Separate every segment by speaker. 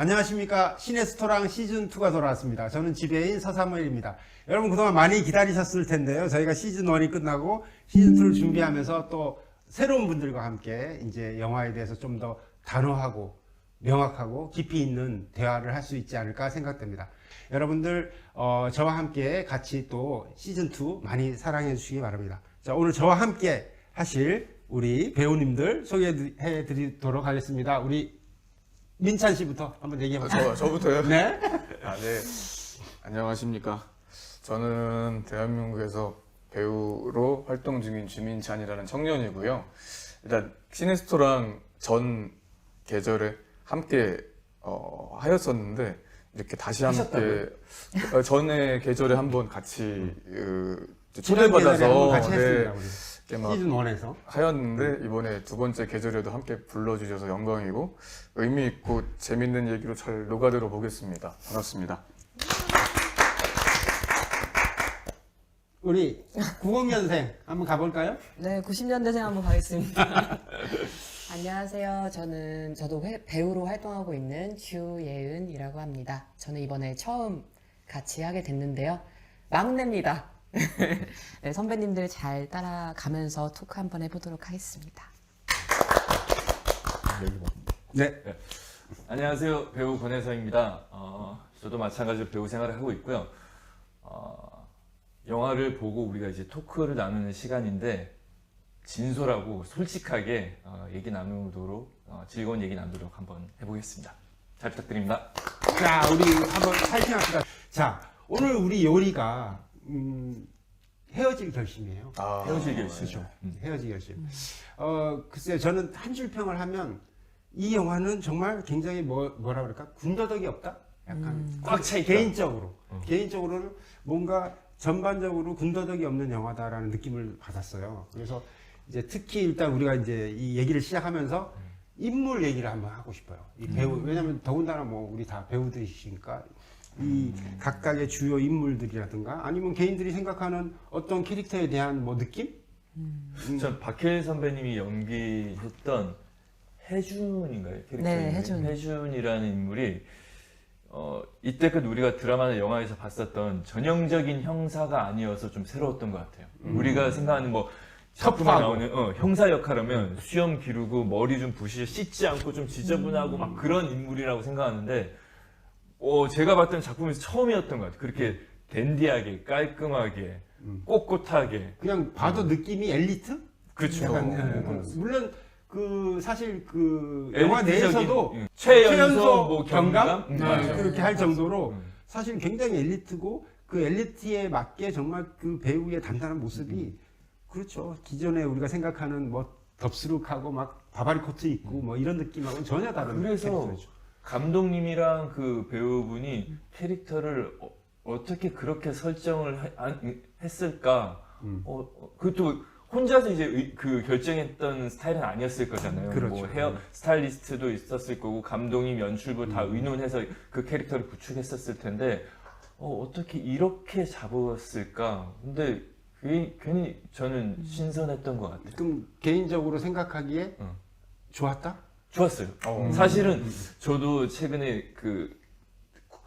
Speaker 1: 안녕하십니까. 시네스토랑 시즌2가 돌아왔습니다. 저는 지배인 서사무엘입니다. 여러분 그동안 많이 기다리셨을 텐데요. 저희가 시즌1이 끝나고 시즌2를 준비하면서 또 새로운 분들과 함께 이제 영화에 대해서 좀 더 단호하고 명확하고 깊이 있는 대화를 할 수 있지 않을까 생각됩니다. 여러분들 저와 함께 같이 또 시즌2 많이 사랑해 주시기 바랍니다. 자, 오늘 저와 함께 하실 우리 배우님들 소개해 드리도록 하겠습니다. 우리 민찬 씨부터 한번 얘기해 보세요.
Speaker 2: 저부터요?
Speaker 1: 네.
Speaker 2: 네. 안녕하십니까. 저는 대한민국에서 배우로 활동 중인 주민찬이라는 청년이고요. 일단 시네스토랑 전 계절에 함께 하였었는데 이렇게 다시 함께 전에 계절에 한번 같이 초대받아서
Speaker 1: 같이 했습니다. 우리.
Speaker 2: 이렇게 막
Speaker 1: 시즌 1에서
Speaker 2: 하였는데 이번에 두 번째 계절에도 함께 불러주셔서 영광이고 의미 있고 재밌는 얘기로 잘 녹아들어 보겠습니다. 반갑습니다.
Speaker 1: 우리 90년생 한번 가볼까요?
Speaker 3: 네, 90년대생 한번 가겠습니다. 안녕하세요. 저도 배우로 활동하고 있는 주예은이라고 합니다. 저는 이번에 처음 같이 하게 됐는데요. 막내입니다. 네, 선배님들 잘 따라가면서 토크 한번 해보도록 하겠습니다.
Speaker 1: 네.
Speaker 4: 안녕하세요. 배우 권혜성입니다. 저도 마찬가지로 배우 생활을 하고 있고요. 영화를 보고 우리가 이제 토크를 나누는 시간인데 진솔하고 솔직하게 얘기 나누도록 즐거운 얘기 나누도록 한번 해보겠습니다. 잘 부탁드립니다.
Speaker 1: 자, 우리 한번 파이팅합시다. 자, 오늘 우리 요리가 헤어질 결심이에요.
Speaker 4: 헤어질 결심.
Speaker 1: 그렇죠. 헤어질 결심. 글쎄요, 저는 한 줄 평을 하면 이 영화는 정말 굉장히 뭐라 그럴까? 군더더기 없다? 약간
Speaker 4: 꽉 차 있다.
Speaker 1: 개인적으로는 뭔가 전반적으로 군더더기 없는 영화다라는 느낌을 받았어요. 그래서 이제 특히 일단 우리가 이제 이 얘기를 시작하면서 인물 얘기를 한번 하고 싶어요. 이 배우, 왜냐면 더군다나 뭐 우리 다 배우들이시니까 이 각각의 주요 인물들이라든가 아니면 개인들이 생각하는 어떤 캐릭터에 대한 뭐 느낌?
Speaker 4: 전 박해일 선배님이 연기했던 해준인가요? 캐릭터
Speaker 3: 네,
Speaker 4: 이름이?
Speaker 3: 해준.
Speaker 4: 해준이라는 인물이 이때껏 우리가 드라마나 영화에서 봤었던 전형적인 형사가 아니어서 좀 새로웠던 것 같아요. 우리가 생각하는 뭐 작품에
Speaker 1: 터프하고.
Speaker 4: 나오는 형사 역할하면 수염 기르고 머리 좀 부시게 씻지 않고 좀 지저분하고 막 그런 인물이라고 생각하는데 제가 봤던 작품에서 처음이었던 것 같아요. 그렇게 댄디하게 깔끔하게 꼿꼿하게
Speaker 1: 그냥 봐도 느낌이 엘리트?
Speaker 4: 그렇죠.
Speaker 1: 약간, 물론 사실 영화
Speaker 4: 엘리트적인,
Speaker 1: 내에서도
Speaker 4: 최연소 뭐
Speaker 1: 경감
Speaker 4: 맞아요.
Speaker 1: 그렇게 할 정도로 사실 굉장히 엘리트고 그 엘리트에 맞게 정말 그 배우의 단단한 모습이 그렇죠. 기존에 우리가 생각하는 뭐 덥수룩하고 막 바바리 코트 입고 뭐 이런 느낌하고는 전혀 다른
Speaker 4: 그래서
Speaker 1: 캐릭터죠.
Speaker 4: 감독님이랑 그 배우분이 캐릭터를 어떻게 그렇게 설정을 했을까? 그것도 혼자서 이제 그 결정했던 스타일은 아니었을 거잖아요.
Speaker 1: 그렇죠.
Speaker 4: 뭐 헤어 스타일리스트도 있었을 거고 감독님, 연출부 다 의논해서 그 캐릭터를 구축했었을 텐데 어떻게 이렇게 잡았을까? 근데 괜히 저는 신선했던 것 같아요.
Speaker 1: 그럼 개인적으로 생각하기에
Speaker 4: 응.
Speaker 1: 좋았다?
Speaker 4: 좋았어요. 사실은 저도 최근에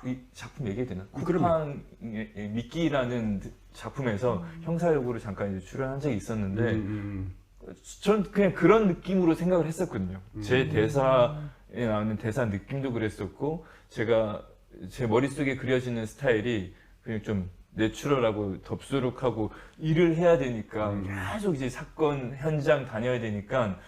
Speaker 4: 이 작품 얘기해도 되나? 쿠팡의 미끼라는 작품에서 형사 역으로 잠깐 이제 출연한 적이 있었는데 전 그냥 그런 느낌으로 생각을 했었거든요. 제 대사에 나오는 대사 느낌도 그랬었고 제가 제 머릿속에 그려지는 스타일이 그냥 좀 내추럴하고 덥수룩하고 일을 해야 되니까 계속 이제 사건 현장 다녀야 되니까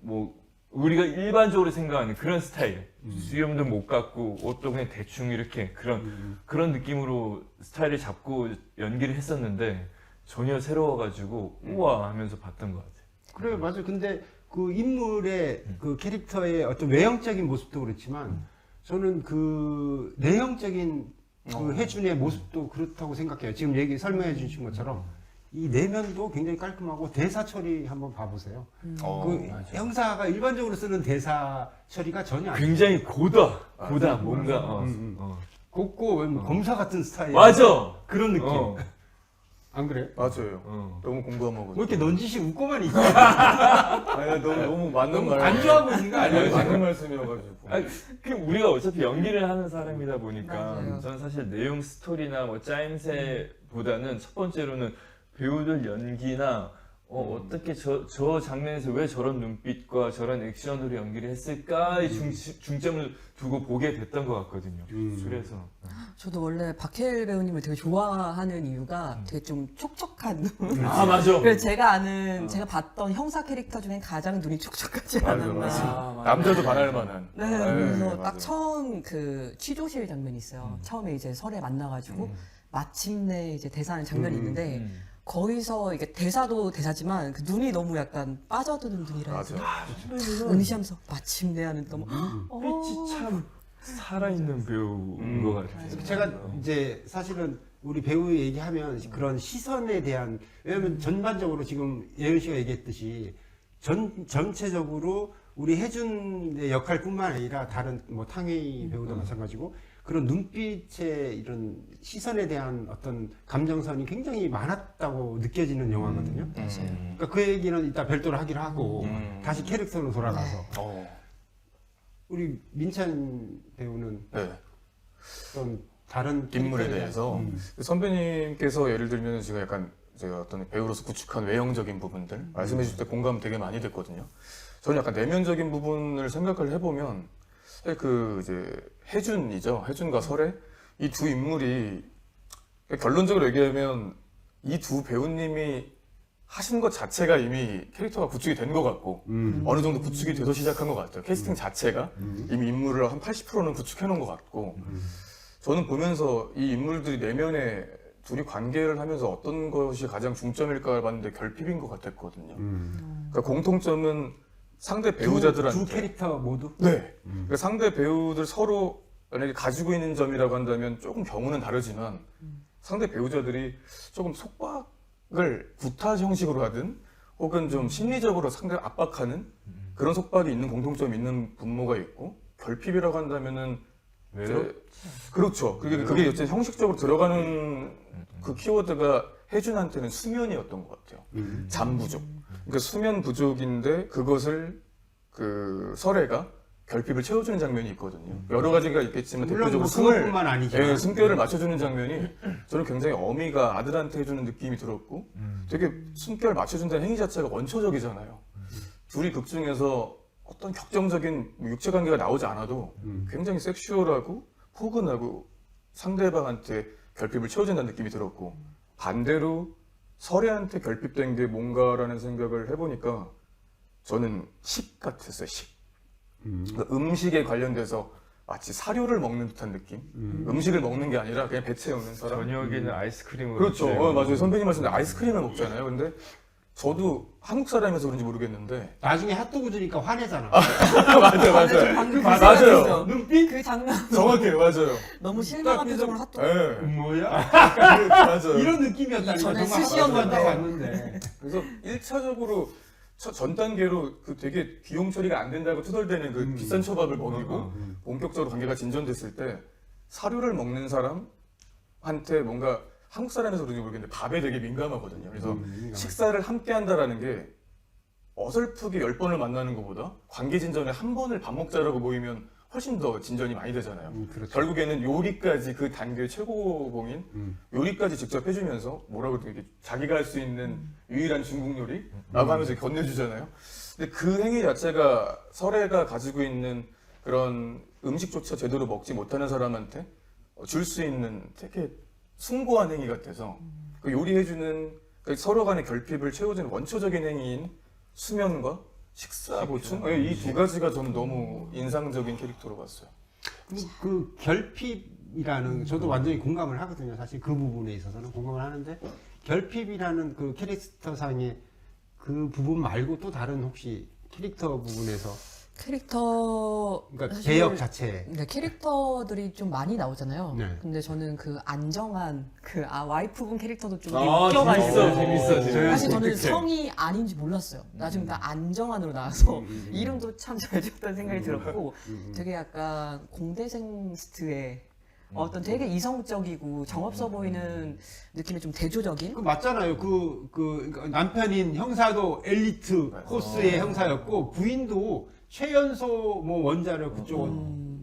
Speaker 4: 뭐 우리가 일반적으로 생각하는 그런 스타일 수염도 못 깎고 옷도 그냥 대충 이렇게 그런 느낌으로 스타일을 잡고 연기를 했었는데 전혀 새로워가지고 우와 하면서 봤던 것 같아요.
Speaker 1: 그래 맞아. 근데 그 인물의 그 캐릭터의 어떤 외형적인 모습도 그렇지만 저는 그 내형적인 그 해준의 모습도 그렇다고 생각해요. 지금 설명해 주신 것처럼 이 내면도 굉장히 깔끔하고 대사 처리 한번 봐보세요. 그 형사가 일반적으로 쓰는 대사 처리가 전혀 안
Speaker 4: 굉장히 고다 뭔가
Speaker 1: 곱고 검사 같은 스타일.
Speaker 4: 맞아
Speaker 1: 그런 느낌. 안 그래?
Speaker 2: 맞아요. 너무 공부한 거거든요.
Speaker 1: 뭐 이렇게 넌지시 웃고만 있어?
Speaker 2: 아니, 너무 맞는
Speaker 1: 너무
Speaker 2: 말.
Speaker 1: 안주하고 있는 거 아니야?
Speaker 2: 아니, 맞는 말씀이어가지고.
Speaker 4: 아니, 그 우리가 어차피 연기를 하는 사람이다 보니까
Speaker 3: 맞아요.
Speaker 4: 저는 사실 내용 스토리나 뭐 짜임새보다는 첫 번째로는 배우들 연기나 어떻게 저 장면에서 왜 저런 눈빛과 저런 액션으로 연기를 했을까의 중점을 두고 보게 됐던 것 같거든요. 그래서
Speaker 3: 저도 원래 박해일 배우님을 되게 좋아하는 이유가 되게 좀 촉촉한 눈.
Speaker 4: 아 맞아.
Speaker 3: 그래서 제가 아는 제가 봤던 형사 캐릭터 중에 가장 눈이 촉촉하지 않았나.
Speaker 4: 맞아.
Speaker 2: 남자도 반할 만한.
Speaker 3: 네, 그래서 딱
Speaker 2: 맞아요.
Speaker 3: 처음 그 취조실 장면이 있어요. 처음에 이제 설에 만나가지고 마침내 이제 대사하는 장면이 있는데 거기서 이게 대사도 대사지만 그 눈이 너무 약간 빠져드는 눈이라 해서
Speaker 2: 맞아.
Speaker 3: 응시하면서 마침내 하는 너무
Speaker 4: 빛이 참 살아있는 배우인 것 같아요.
Speaker 1: 제가 이제 사실은 우리 배우 얘기하면 그런 시선에 대한, 왜냐면 전반적으로 지금 예은 씨가 얘기했듯이 전체적으로 우리 혜준의 역할뿐만 아니라 다른 뭐 탕웨이 배우도 마찬가지고 그런 눈빛의 이런 시선에 대한 어떤 감정선이 굉장히 많았다고 느껴지는 영화거든요. 그러니까 그 얘기는 이따 별도로 하기로 하고 다시 캐릭터로 돌아가서 우리 민찬 배우는
Speaker 2: 네.
Speaker 1: 어떤 다른
Speaker 2: 인물에
Speaker 1: 캐릭터에
Speaker 2: 대해서 선배님께서 예를 들면 제가 어떤 배우로서 구축한 외형적인 부분들 말씀해 주실 때 공감 되게 많이 됐거든요. 저는 약간 내면적인 부분을 생각을 해보면 사실 그 이제 혜준과 설애 이 두 인물이 결론적으로 얘기하면 이 두 배우님이 하신 것 자체가 이미 캐릭터가 구축이 된 것 같고 어느 정도 구축이 돼서 시작한 것 같아요. 캐스팅 자체가 이미 인물을 한 80%는 구축해 놓은 것 같고 저는 보면서 이 인물들이 내면에 둘이 관계를 하면서 어떤 것이 가장 중점일까 봤는데 결핍인 것 같았거든요. 그러니까 공통점은 상대 배우자들한테
Speaker 1: 두 캐릭터 모두?
Speaker 2: 네. 그러니까 상대 배우들 서로 만약에 가지고 있는 점이라고 한다면 조금 경우는 다르지만 상대 배우자들이 조금 속박을 구타 형식으로 하든 혹은 좀 심리적으로 상대를 압박하는 그런 속박이 있는 공통점이 있는 분모가 있고 결핍이라고 한다면은 이제 그렇죠. 그게 이제 형식적으로 들어가는 그 키워드가 혜준한테는 수면이었던 것 같아요. 잠 부족. 그러니까 수면 부족인데 그것을 그 설애가 결핍을 채워주는 장면이 있거든요. 여러 가지가 있겠지만
Speaker 1: 물론
Speaker 2: 대표적으로
Speaker 1: 뭐 그것뿐만 아니지만.
Speaker 2: 숨결을 맞춰주는 장면이 저는 굉장히 어미가 아들한테 해주는 느낌이 들었고 되게 숨결 맞춰준다는 행위 자체가 원초적이잖아요. 둘이 극 중에서 어떤 격정적인 육체 관계가 나오지 않아도 굉장히 섹슈얼하고 포근하고 상대방한테 결핍을 채워준다는 느낌이 들었고 반대로 설애한테 결핍된 게 뭔가라는 생각을 해보니까 저는 식 같았어요. 식. 그러니까 음식에 관련돼서 마치 사료를 먹는 듯한 느낌. 음식을 먹는 게 아니라 그냥 배 채우는 사람.
Speaker 4: 저녁에는 아이스크림을
Speaker 2: 그렇죠.
Speaker 4: 먹어요.
Speaker 2: 맞아요. 선배님 말씀대로 아이스크림을 먹잖아요. 근데 저도 한국 사람이라서 그런지 모르겠는데
Speaker 1: 나중에 핫도그 주니까 화내잖아.
Speaker 2: 맞아요.
Speaker 3: 방금
Speaker 2: 맞아요.
Speaker 3: 맞아요.
Speaker 1: 눈빛?
Speaker 3: 그 장면
Speaker 2: 정확해요. 맞아요.
Speaker 3: 너무 실망한 표정으로 핫도그.
Speaker 2: 네.
Speaker 1: 뭐야?
Speaker 2: 맞아요.
Speaker 1: 이런 느낌이었다니까.
Speaker 3: 전에
Speaker 1: 정말
Speaker 3: 스시였는데.
Speaker 1: 핫도그 왔는데.
Speaker 2: 그래서 1차적으로 전 단계로 그 되게 비용 처리가 안 된다고 투덜대는 그 비싼 초밥을 먹이고 본격적으로 관계가 진전됐을 때 사료를 먹는 사람한테 뭔가 한국 사람에서 그런지 모르겠는데 밥에 되게 민감하거든요. 그래서 식사를 함께 한다라는 게 어설프게 10번을 만나는 것보다 관계 진전에 한 번을 밥 먹자라고 모이면 훨씬 더 진전이 많이 되잖아요.
Speaker 1: 그렇죠.
Speaker 2: 결국에는 요리까지 그 단계의 최고봉인 요리까지 직접 해주면서 뭐라고 되게 자기가 할 수 있는 유일한 중국 요리라고 하면서 건네주잖아요. 근데 그 행위 자체가 설애가 가지고 있는 그런 음식조차 제대로 먹지 못하는 사람한테 줄 수 있는 되게 숭고한 행위 같아서 그 요리해주는 그 서로 간의 결핍을 채워주는 원초적인 행위인 수면과 식사 보충 이 두 가지가 저는 너무 인상적인 캐릭터로 봤어요.
Speaker 1: 그 결핍이라는 저도 완전히 공감을 하거든요. 사실 그 부분에 있어서는 공감을 하는데 결핍이라는 그 캐릭터상의 그 부분 말고 또 다른 혹시 캐릭터 부분에서
Speaker 3: 캐릭터
Speaker 1: 그러니까
Speaker 3: 사실
Speaker 1: 개역 자체
Speaker 3: 네, 캐릭터들이 좀 많이 나오잖아요.
Speaker 1: 네.
Speaker 3: 근데 저는 그 안정한 그 와이프분 캐릭터도 좀
Speaker 4: 아,
Speaker 3: 웃겨가지고
Speaker 4: 재밌어.
Speaker 3: 사실 저는
Speaker 4: 어떡해.
Speaker 3: 성이 아닌지 몰랐어요. 나중에 다 안정환으로 나와서 이름도 참 잘 지었다는 생각이 들었고 되게 약간 공대생 스트의 어떤 되게 이성적이고 정없어 보이는 느낌의 좀 대조적인
Speaker 1: 그 맞잖아요. 그러니까 남편인 형사도 엘리트 코스의 형사였고 부인도 최연소 뭐 원자력 그쪽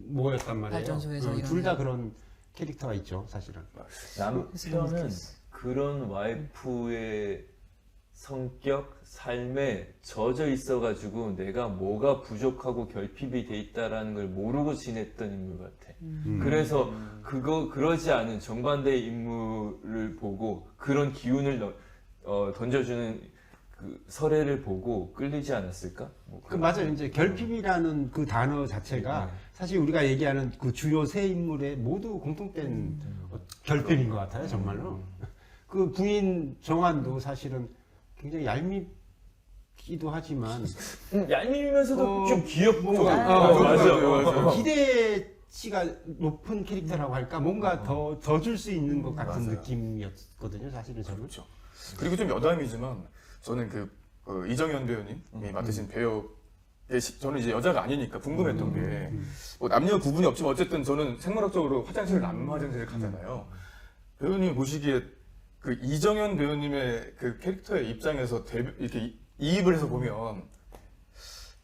Speaker 1: 뭐였단 말이에요.
Speaker 3: 발전소에서 일하는.
Speaker 1: 둘 다 그런 캐릭터가 있죠, 사실은.
Speaker 4: 남편은 그런 와이프의 성격, 삶에 젖어 있어가지고 내가 뭐가 부족하고 결핍이 돼 있다라는 걸 모르고 지냈던 인물 같아. 그래서 그러지 않은 정반대의 인물을 보고 그런 기운을 던져주는 그 설애를 보고 끌리지 않았을까? 뭐
Speaker 1: 그 맞아요. 이제 결핍이라는 그 단어 자체가 사실 우리가 얘기하는 그 주요 세 인물의 모두 공통된 결핍인 것 같아요, 정말로. 그 부인 정환도 사실은 굉장히 얄밉기도 하지만
Speaker 4: 얄미우면서도 좀 귀엽고
Speaker 2: 맞아요.
Speaker 1: 기대치가 높은 캐릭터라고 할까 뭔가 더 줄 수 있는 것 같은 느낌이었거든요, 사실은 저는.
Speaker 2: 그렇죠. 그리고 좀 여담이지만 저는 그 이정현 배우님이 맡으신 배우 저는 이제 여자가 아니니까 궁금했던 게 뭐 남녀 구분이 없지만 어쨌든 저는 생물학적으로 화장실을 남녀 화장실을 가잖아요. 배우님 보시기에 그 이정현 배우님의 그 캐릭터의 입장에서 이렇게 이입을 해서 보면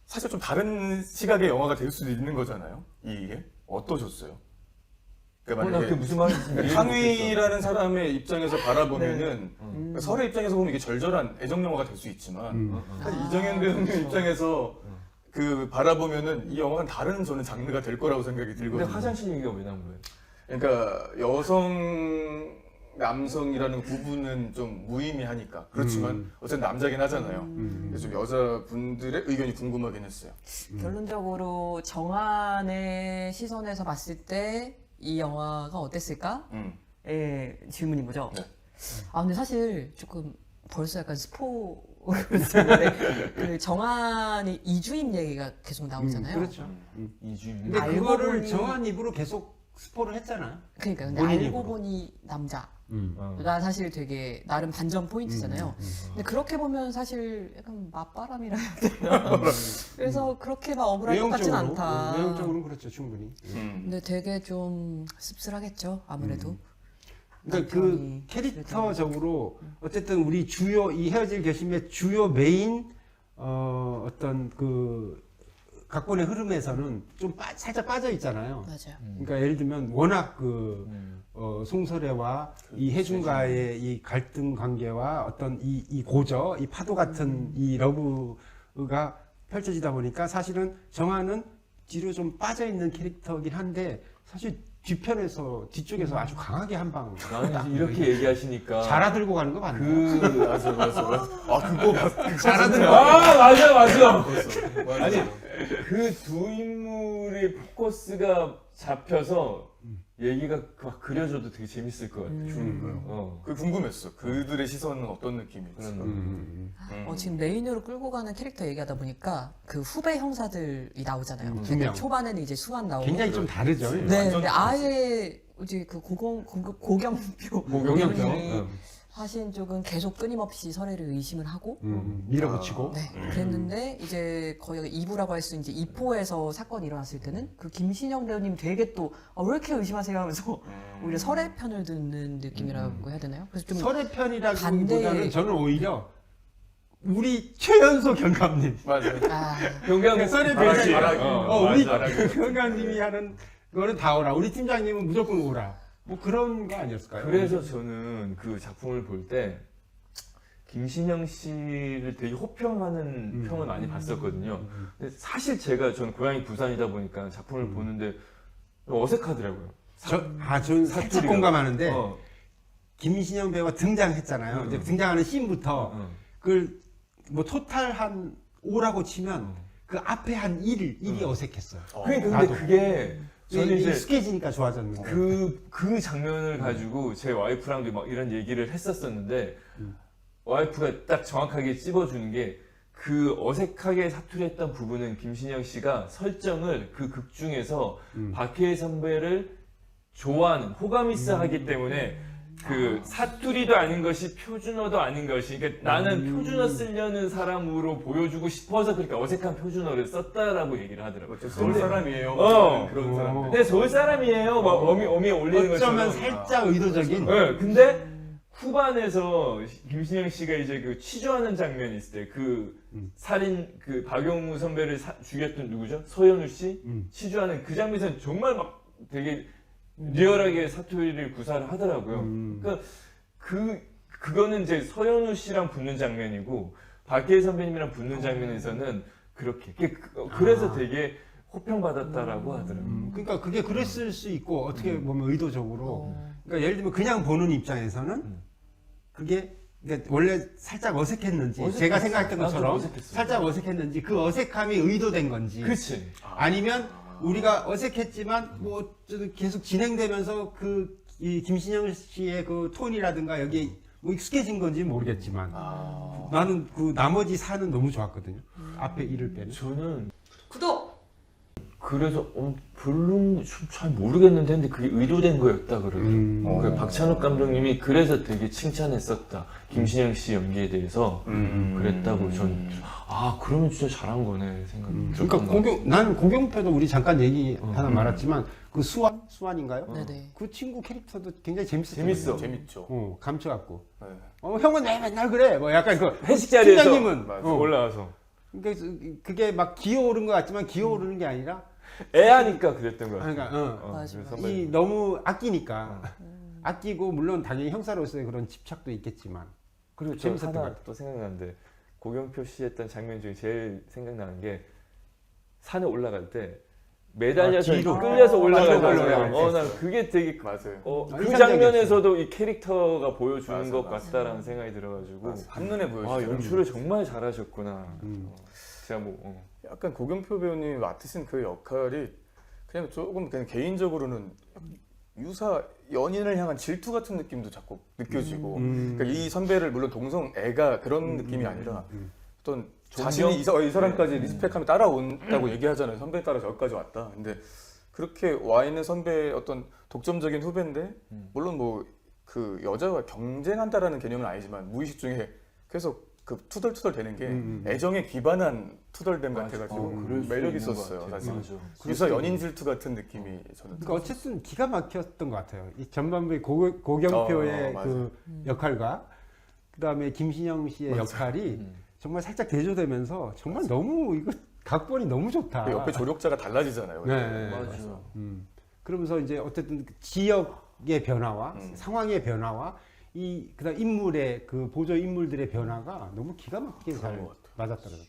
Speaker 2: 사실 좀 다른 시각의 영화가 될 수도 있는 거잖아요. 이게 어떠셨어요? 그러니까
Speaker 4: 그게 무슨 말인지
Speaker 2: 상위라는 사람의 입장에서 바라보면은 설의 입장에서 보면 이게 절절한 애정 영화가 될 수 있지만 사실 이정현 배우님 입장에서 그 바라보면은 이 영화는 다른 저는 장르가 될 거라고 생각이
Speaker 4: 근데
Speaker 2: 들거든요.
Speaker 4: 화장실 얘기가 왜 나온 거예요?
Speaker 2: 그러니까 여성 남성이라는 구분은 좀 무의미하니까 그렇지만 어쨌든 남자긴 하잖아요. 그래서 좀 여자분들의 의견이 궁금하긴 했어요.
Speaker 3: 결론적으로 정한의 시선에서 봤을 때 이 영화가 어땠을까? 의 질문인 거죠.
Speaker 2: 네.
Speaker 3: 아 근데 사실 조금 벌써 약간 스포였는데 그 정한이 이주임 얘기가 계속 나오잖아요.
Speaker 1: 그렇죠.
Speaker 4: 이주임.
Speaker 1: 근데
Speaker 3: 알고
Speaker 1: 그거를
Speaker 3: 보니-
Speaker 1: 정한 입으로 계속 스포를 했잖아요.
Speaker 3: 그러니까 근데
Speaker 1: 본인
Speaker 3: 알고
Speaker 1: 입으로.
Speaker 3: 보니 남자가
Speaker 4: 어.
Speaker 3: 사실 되게 나름 반전 포인트잖아요. 근데 그렇게 보면 사실 약간 맞바람이라 해야 되나? 그래서 그렇게 막 억울할 것 같진 않다.
Speaker 1: 외형적으로는 그렇죠, 충분히.
Speaker 3: 근데 되게 좀 씁쓸하겠죠, 아무래도.
Speaker 1: 그러니까 그
Speaker 3: 남편이
Speaker 1: 캐릭터적으로 어쨌든 우리 주요 이 헤어질 결심의 주요 메인 어떤 그 각본의 흐름에서는 좀 살짝 빠져 있잖아요.
Speaker 3: 맞아요.
Speaker 1: 그러니까 예를 들면 워낙 그 송설애와 이 혜준과의 이 갈등 관계와 어떤 이 고저, 이 파도 같은 이 러브가 펼쳐지다 보니까 사실은 정한은 뒤로 좀 빠져 있는 캐릭터긴 한데 사실 뒤쪽에서 아주 강하게 한 방
Speaker 4: 나는 이제 이렇게 얘기하시니까
Speaker 1: 잘아들고 가는 거 맞나요?
Speaker 2: 맞아. 아 그거
Speaker 1: 잘아들고
Speaker 4: 맞아. 아니 그 두 인물의 포커스가 잡혀서 얘기가 막 그려져도 되게 재밌을 것 같아.
Speaker 2: 그 궁금했어. 그들의 시선은 어떤 느낌일지.
Speaker 3: 지금 메인으로 끌고 가는 캐릭터 얘기하다 보니까 그 후배 형사들이 나오잖아요.
Speaker 1: 두 명.
Speaker 3: 초반에는 이제 수완 나오고.
Speaker 1: 굉장히 좀 다르죠.
Speaker 3: 네,
Speaker 2: 완전
Speaker 3: 근데 아예 이제 그 고경표
Speaker 1: 고경표.
Speaker 3: 배우님이 하신 쪽은 계속 끊임없이 설애를 의심을 하고
Speaker 1: 밀어붙이고.
Speaker 3: 네, 그랬는데 이제 거의 2부라고 할 수 있는 이제 2포에서 사건이 일어났을 때는 그 김신영 배우님 되게 또 왜 이렇게 의심하세요 하면서 오히려 설애 편을 듣는 느낌이라고 해야 되나요? 그래서 좀
Speaker 1: 설의 편이라기보다는
Speaker 3: 반대-
Speaker 1: 저는 오히려 우리 최연소 경감님.
Speaker 2: 맞아요.
Speaker 4: 경경
Speaker 1: 설의
Speaker 2: 잘하기,
Speaker 1: 편이 우리
Speaker 2: 잘하기.
Speaker 1: 경감님이 하는 거는 다 오라. 우리 팀장님은 무조건 오라. 뭐 그런 거 아니었을까요?
Speaker 4: 그래서 저는 그 작품을 볼 때 김신영 씨를 되게 호평하는 평을 많이 봤었거든요. 근데 사실 저는 고향이 부산이다 보니까 작품을 보는데 어색하더라고요.
Speaker 1: 저는 살짝
Speaker 4: 사투리가.
Speaker 1: 공감하는데
Speaker 4: 어.
Speaker 1: 김신영 배우가 등장했잖아요. 이제 등장하는 씬부터 그걸 뭐 토탈 한 5라고 치면 그 앞에 한 1이 어색했어요.
Speaker 4: 근데
Speaker 1: 나도.
Speaker 4: 그게 저는 이제
Speaker 1: 익숙해지니까 좋아졌는데.
Speaker 4: 그 장면을 가지고 제 와이프랑도 막 이런 얘기를 했었었는데 와이프가 딱 정확하게 찝어주는 게 그 어색하게 사투리했던 부분은 김신영 씨가 설정을 그 극 중에서 박해일 선배를 좋아하는 호감이스하기 때문에 그 사투리도 아닌 것이 표준어도 아닌 것이 그러니까 나는 표준어 쓰려는 사람으로 보여주고 싶어서 그렇게 어색한 표준어를 썼다라고 얘기를 하더라고요.
Speaker 2: 서울 사람이에요. 그런 사람들.
Speaker 4: 근데 서울 사람이에요. 막 어미에 올리는 것처럼.
Speaker 1: 어쩌면 살짝 의도적인.
Speaker 4: 네, 근데 후반에서 김신영 씨가 이제 그 취조하는 장면이 있을 때 그 살인 그 박용우 선배를 죽였던 누구죠? 서현우 씨 취조하는 그 장면에서는 정말 막 되게 리얼하게 사투리를 구사를 하더라고요. 그러니까 그거는 이제 서현우 씨랑 붙는 장면이고 박해일 선배님이랑 붙는 장면에서는 그렇게 그래서 되게 호평받았다라고 하더라고요.
Speaker 1: 그러니까 그게 그랬을 수 있고 어떻게 보면 의도적으로. 그러니까 예를 들면 그냥 보는 입장에서는 그게 그러니까 원래 살짝 어색했는지 제가 생각했던 것처럼 살짝 어색했는지 그 어색함이 의도된 건지
Speaker 4: 그치.
Speaker 1: 아니면 우리가 어색했지만 뭐 계속 진행되면서 이 김신영 씨의 그 톤이라든가 여기에 뭐 익숙해진 건지 모르겠지만 나는 그 나머지 사는 너무 좋았거든요. 앞에 일을 빼는.
Speaker 4: 저는
Speaker 3: 구독!
Speaker 4: 그래서 별로 잘 모르겠는데 근데 그게 의도된 거였다 그러더라고요. 그 박찬욱 감독님이 그래서 되게 칭찬했었다. 김신영 씨 연기에 대해서 그랬다고 전 그러면 진짜 잘한 거네 생각이
Speaker 1: 그러니까 나는 고경표도 우리 잠깐 얘기 하나 말았지만 그 수완인가요?
Speaker 3: 네네.
Speaker 1: 그 친구 캐릭터도 굉장히 재밌었어요.
Speaker 2: 재밌어. 재밌죠.
Speaker 1: 감춰갖고.
Speaker 2: 네.
Speaker 1: 형은 왜 맨날 그래? 뭐 약간 그
Speaker 4: 회식 자리에서
Speaker 1: 팀장님은
Speaker 4: 올라와서
Speaker 1: 그러니까 그게 막 기어오른 것 같지만 기어오르는 게 아니라
Speaker 4: 애하니까 그랬던 거 같아요.
Speaker 1: 그러니까
Speaker 3: 맞아.
Speaker 1: 이 너무 아끼니까 아끼고 물론 당연히 형사로서의 그런 집착도 있겠지만
Speaker 4: 그리고 저
Speaker 1: 재밌었던 것
Speaker 4: 하나
Speaker 1: 같아요.
Speaker 4: 또 생각나는데 고경표 씨 했던 장면 중에 제일 생각나는 게 산에 올라갈 때 매달려서
Speaker 1: 뒤로.
Speaker 4: 끌려서 올라가는
Speaker 1: 맞아요.
Speaker 4: 거. 난 그게 되게
Speaker 2: 맞아요.
Speaker 4: 그
Speaker 1: 인상적이었어요.
Speaker 4: 장면에서도 이 캐릭터가 보여주는
Speaker 2: 맞아,
Speaker 4: 것
Speaker 2: 맞아.
Speaker 4: 같다라는 생각이 들어가지고
Speaker 2: 한눈에 보여주죠.
Speaker 4: 연출을 정말 잘하셨구나. 제가 뭐
Speaker 2: 약간 고경표 배우님이 맡으신 그 역할이 그냥 조금 그냥 개인적으로는 유사 연인을 향한 질투 같은 느낌도 자꾸 느껴지고 그러니까 이 선배를 물론 동성 애가 그런 느낌이 아니라 어떤 자신이 이 사람까지 리스펙하며 따라온다고 얘기하잖아요. 선배 따라 저기까지 왔다. 근데 그렇게 와 있는 선배의 어떤 독점적인 후배인데 물론 뭐 그 여자와 경쟁한다라는 개념은 아니지만 무의식 중에 계속 그 투덜투덜 되는 게 애정에 기반한 투덜댐 같아가지고 매력 있었어요. 사실 유사 연인 질투 같은 느낌이 저는.
Speaker 1: 그러니까 어쨌든 기가 막혔던 것 같아요. 이 전반부의 고경표의
Speaker 2: 맞아.
Speaker 1: 그 역할과 그다음에 김신영 씨의 역할이 정말 살짝 대조되면서 정말 너무 이거 각본이 너무 좋다.
Speaker 2: 그 옆에 조력자가 달라지잖아요.
Speaker 1: 네.
Speaker 4: 맞아.
Speaker 1: 그러면서 이제 어쨌든 그 지역의 변화와 상황의 변화와 그다음 인물의 그 보조 인물들의 변화가 너무 기가 막히게 잘
Speaker 2: 것 같아요.
Speaker 1: 맞았다 그랬다.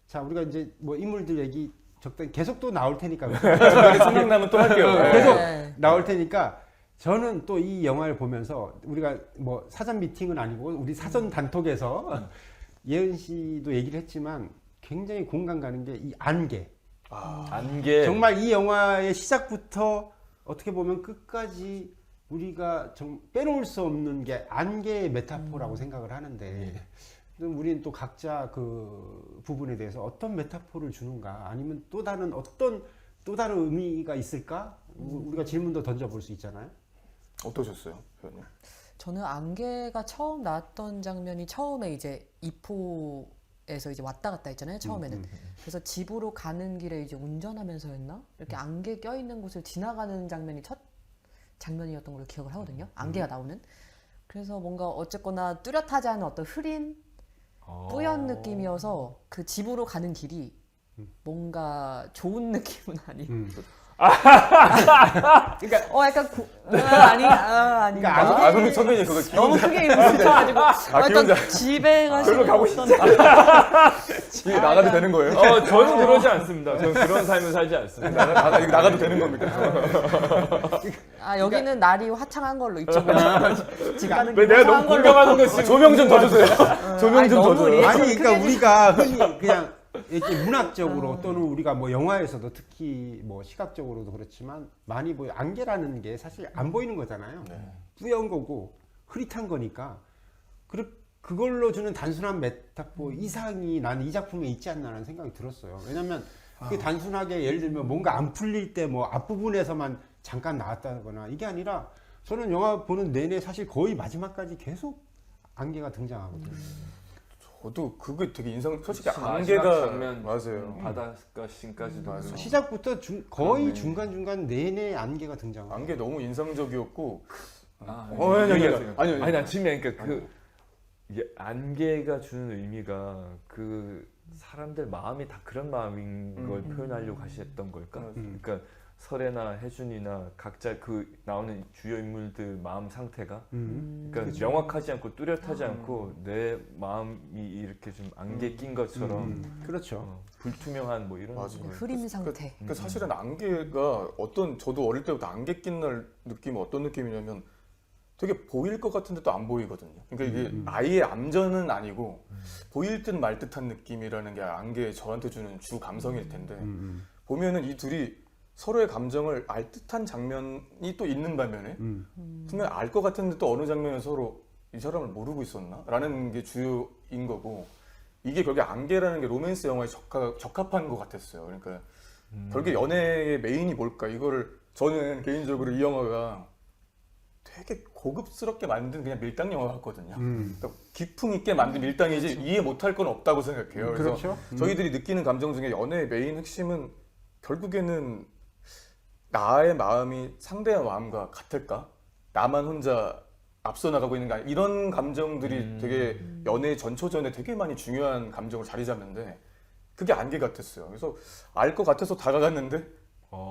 Speaker 1: 자, 우리가 이제 뭐 인물들 얘기 적당히 계속 또 나올 테니까
Speaker 2: 생각나면 또 할게요.
Speaker 1: 계속
Speaker 3: 네.
Speaker 1: 나올 테니까 저는 또 이 영화를 보면서 우리가 뭐 사전 미팅은 아니고 우리 사전 단톡에서 예은 씨도 얘기를 했지만 굉장히 공감 가는 게 이 안개.
Speaker 4: 안개
Speaker 1: 정말 이 영화의 시작부터 어떻게 보면 끝까지 우리가 좀 빼놓을 수 없는 게 안개의 메타포라고 생각을 하는데 우리는 또 각자 그 부분에 대해서 어떤 메타포를 주는가 아니면 또 다른 의미가 있을까? 우리가 질문도 던져볼 수 있잖아요.
Speaker 2: 어떠셨어요, 배우님?
Speaker 3: 저는 안개가 처음 나왔던 장면이 처음에 이제 이포에서 이제 왔다 갔다 했잖아요. 처음에는. 그래서 집으로 가는 길에 이제 운전하면서였나? 이렇게 안개 껴있는 곳을 지나가는 장면이 첫 장면이었던 걸로 기억을 하거든요. 안개가 나오는. 그래서 뭔가 어쨌거나 뚜렷하지 않은 어떤 흐린 뿌연 느낌이어서 그 집으로 가는 길이 뭔가 좋은 느낌은 아닌.
Speaker 1: 그러니까
Speaker 3: 약간 아닌가.
Speaker 1: 그러니까
Speaker 2: 아동이 선배님 그거
Speaker 3: 너무 크게 웃어가지고 약간 집에 가시는
Speaker 2: 가고
Speaker 3: 어떤
Speaker 2: 이게 나가도 되는 거예요?
Speaker 4: 저는 그러지 않습니다. 저는 그런 삶을 살지 않습니다.
Speaker 2: 이거 나가도 되는 겁니까?
Speaker 3: 여기는 날이 화창한 걸로 이쪽은 집 가는
Speaker 4: 왜
Speaker 3: 길
Speaker 4: 내가
Speaker 3: 화창한
Speaker 4: 너무
Speaker 3: 걸로.
Speaker 4: 공감하는 거 지금
Speaker 2: 조명 좀 더 주세요. 조명 좀 더
Speaker 3: 너무
Speaker 2: 줘요.
Speaker 1: 아니 그러니까 우리가 흔히 그냥 이렇게 문학적으로 또는 우리가 뭐 영화에서도 특히 뭐 시각적으로도 그렇지만 많이 보여 안개라는 게 사실 안 보이는 거잖아요. 뿌연 거고 흐릿한 거니까 그걸로 주는 단순한 메타포 이상이 나는 이 작품에 있지 않나라는 생각이 들었어요. 왜냐면 그게 단순하게 예를 들면 뭔가 안 풀릴 때 뭐 앞부분에서만 잠깐 나왔다거나 이게 아니라 저는 영화 보는 내내 사실 거의 마지막까지 계속 안개가 등장하거든요.
Speaker 2: 저도 그게 되게 솔직히
Speaker 4: 마지막
Speaker 2: 안개가
Speaker 4: 장면
Speaker 2: 맞아요.
Speaker 4: 바닷가 씬까지도
Speaker 2: 맞아요.
Speaker 1: 시작부터 거의
Speaker 4: 그러네.
Speaker 1: 중간중간 내내 안개가 등장하고.
Speaker 2: 안개 너무 인상적이었고.
Speaker 4: 아니,
Speaker 2: 얘기하세요. 아니,
Speaker 4: 아니 난 지금 그러니까 그 이게 안개가 주는 의미가 그 사람들 마음이 다 그런 마음인 걸 표현하려고 하셨던 걸까? 그러니까 설애나 혜준이나 각자 그 나오는 주요 인물들 마음 상태가 그러니까 명확하지 않고 뚜렷하지 않고 내 마음이 이렇게 좀 안개 낀 것처럼
Speaker 1: 그렇죠.
Speaker 4: 불투명한 뭐 이런
Speaker 2: 맞아요.
Speaker 4: 걸
Speaker 3: 흐림 상태.
Speaker 2: 그 사실은 안개가 저도 어릴 때부터 안개 낀 날 느낌이 어떤 느낌이냐면 되게 보일 것 같은데 또 안 보이거든요. 그러니까 이게 아예 암전은 아니고 보일 듯 말 듯한 느낌이라는 게 안개 저한테 주는 주 감성일 텐데 보면은 이 둘이 서로의 감정을 알 듯한 장면이 또 있는 반면에 분명 알 것 같은데 또 어느 장면에 서로 이 사람을 모르고 있었나? 라는 게 주요인 거고 이게 결국에 안개라는 게 로맨스 영화에 적합한 것 같았어요. 그러니까 결국에 연애의 메인이 뭘까? 이거를 저는 개인적으로 이 영화가 되게 고급스럽게 만든 그냥 밀당 영화 같거든요. 그러니까 기풍 있게 만든 밀당이지 이해 못할 건 없다고 생각해요. 그래서
Speaker 1: 그렇죠.
Speaker 2: 저희들이 느끼는 감정 중에 연애의 메인 핵심은 결국에는 나의 마음이 상대의 마음과 같을까? 나만 혼자 앞서 나가고 있는 게 아니라 이런 감정들이 되게 연애 전초전에 되게 많이 중요한 감정을 자리 잡는데 그게 안개 같았어요. 그래서 알 것 같아서 다가갔는데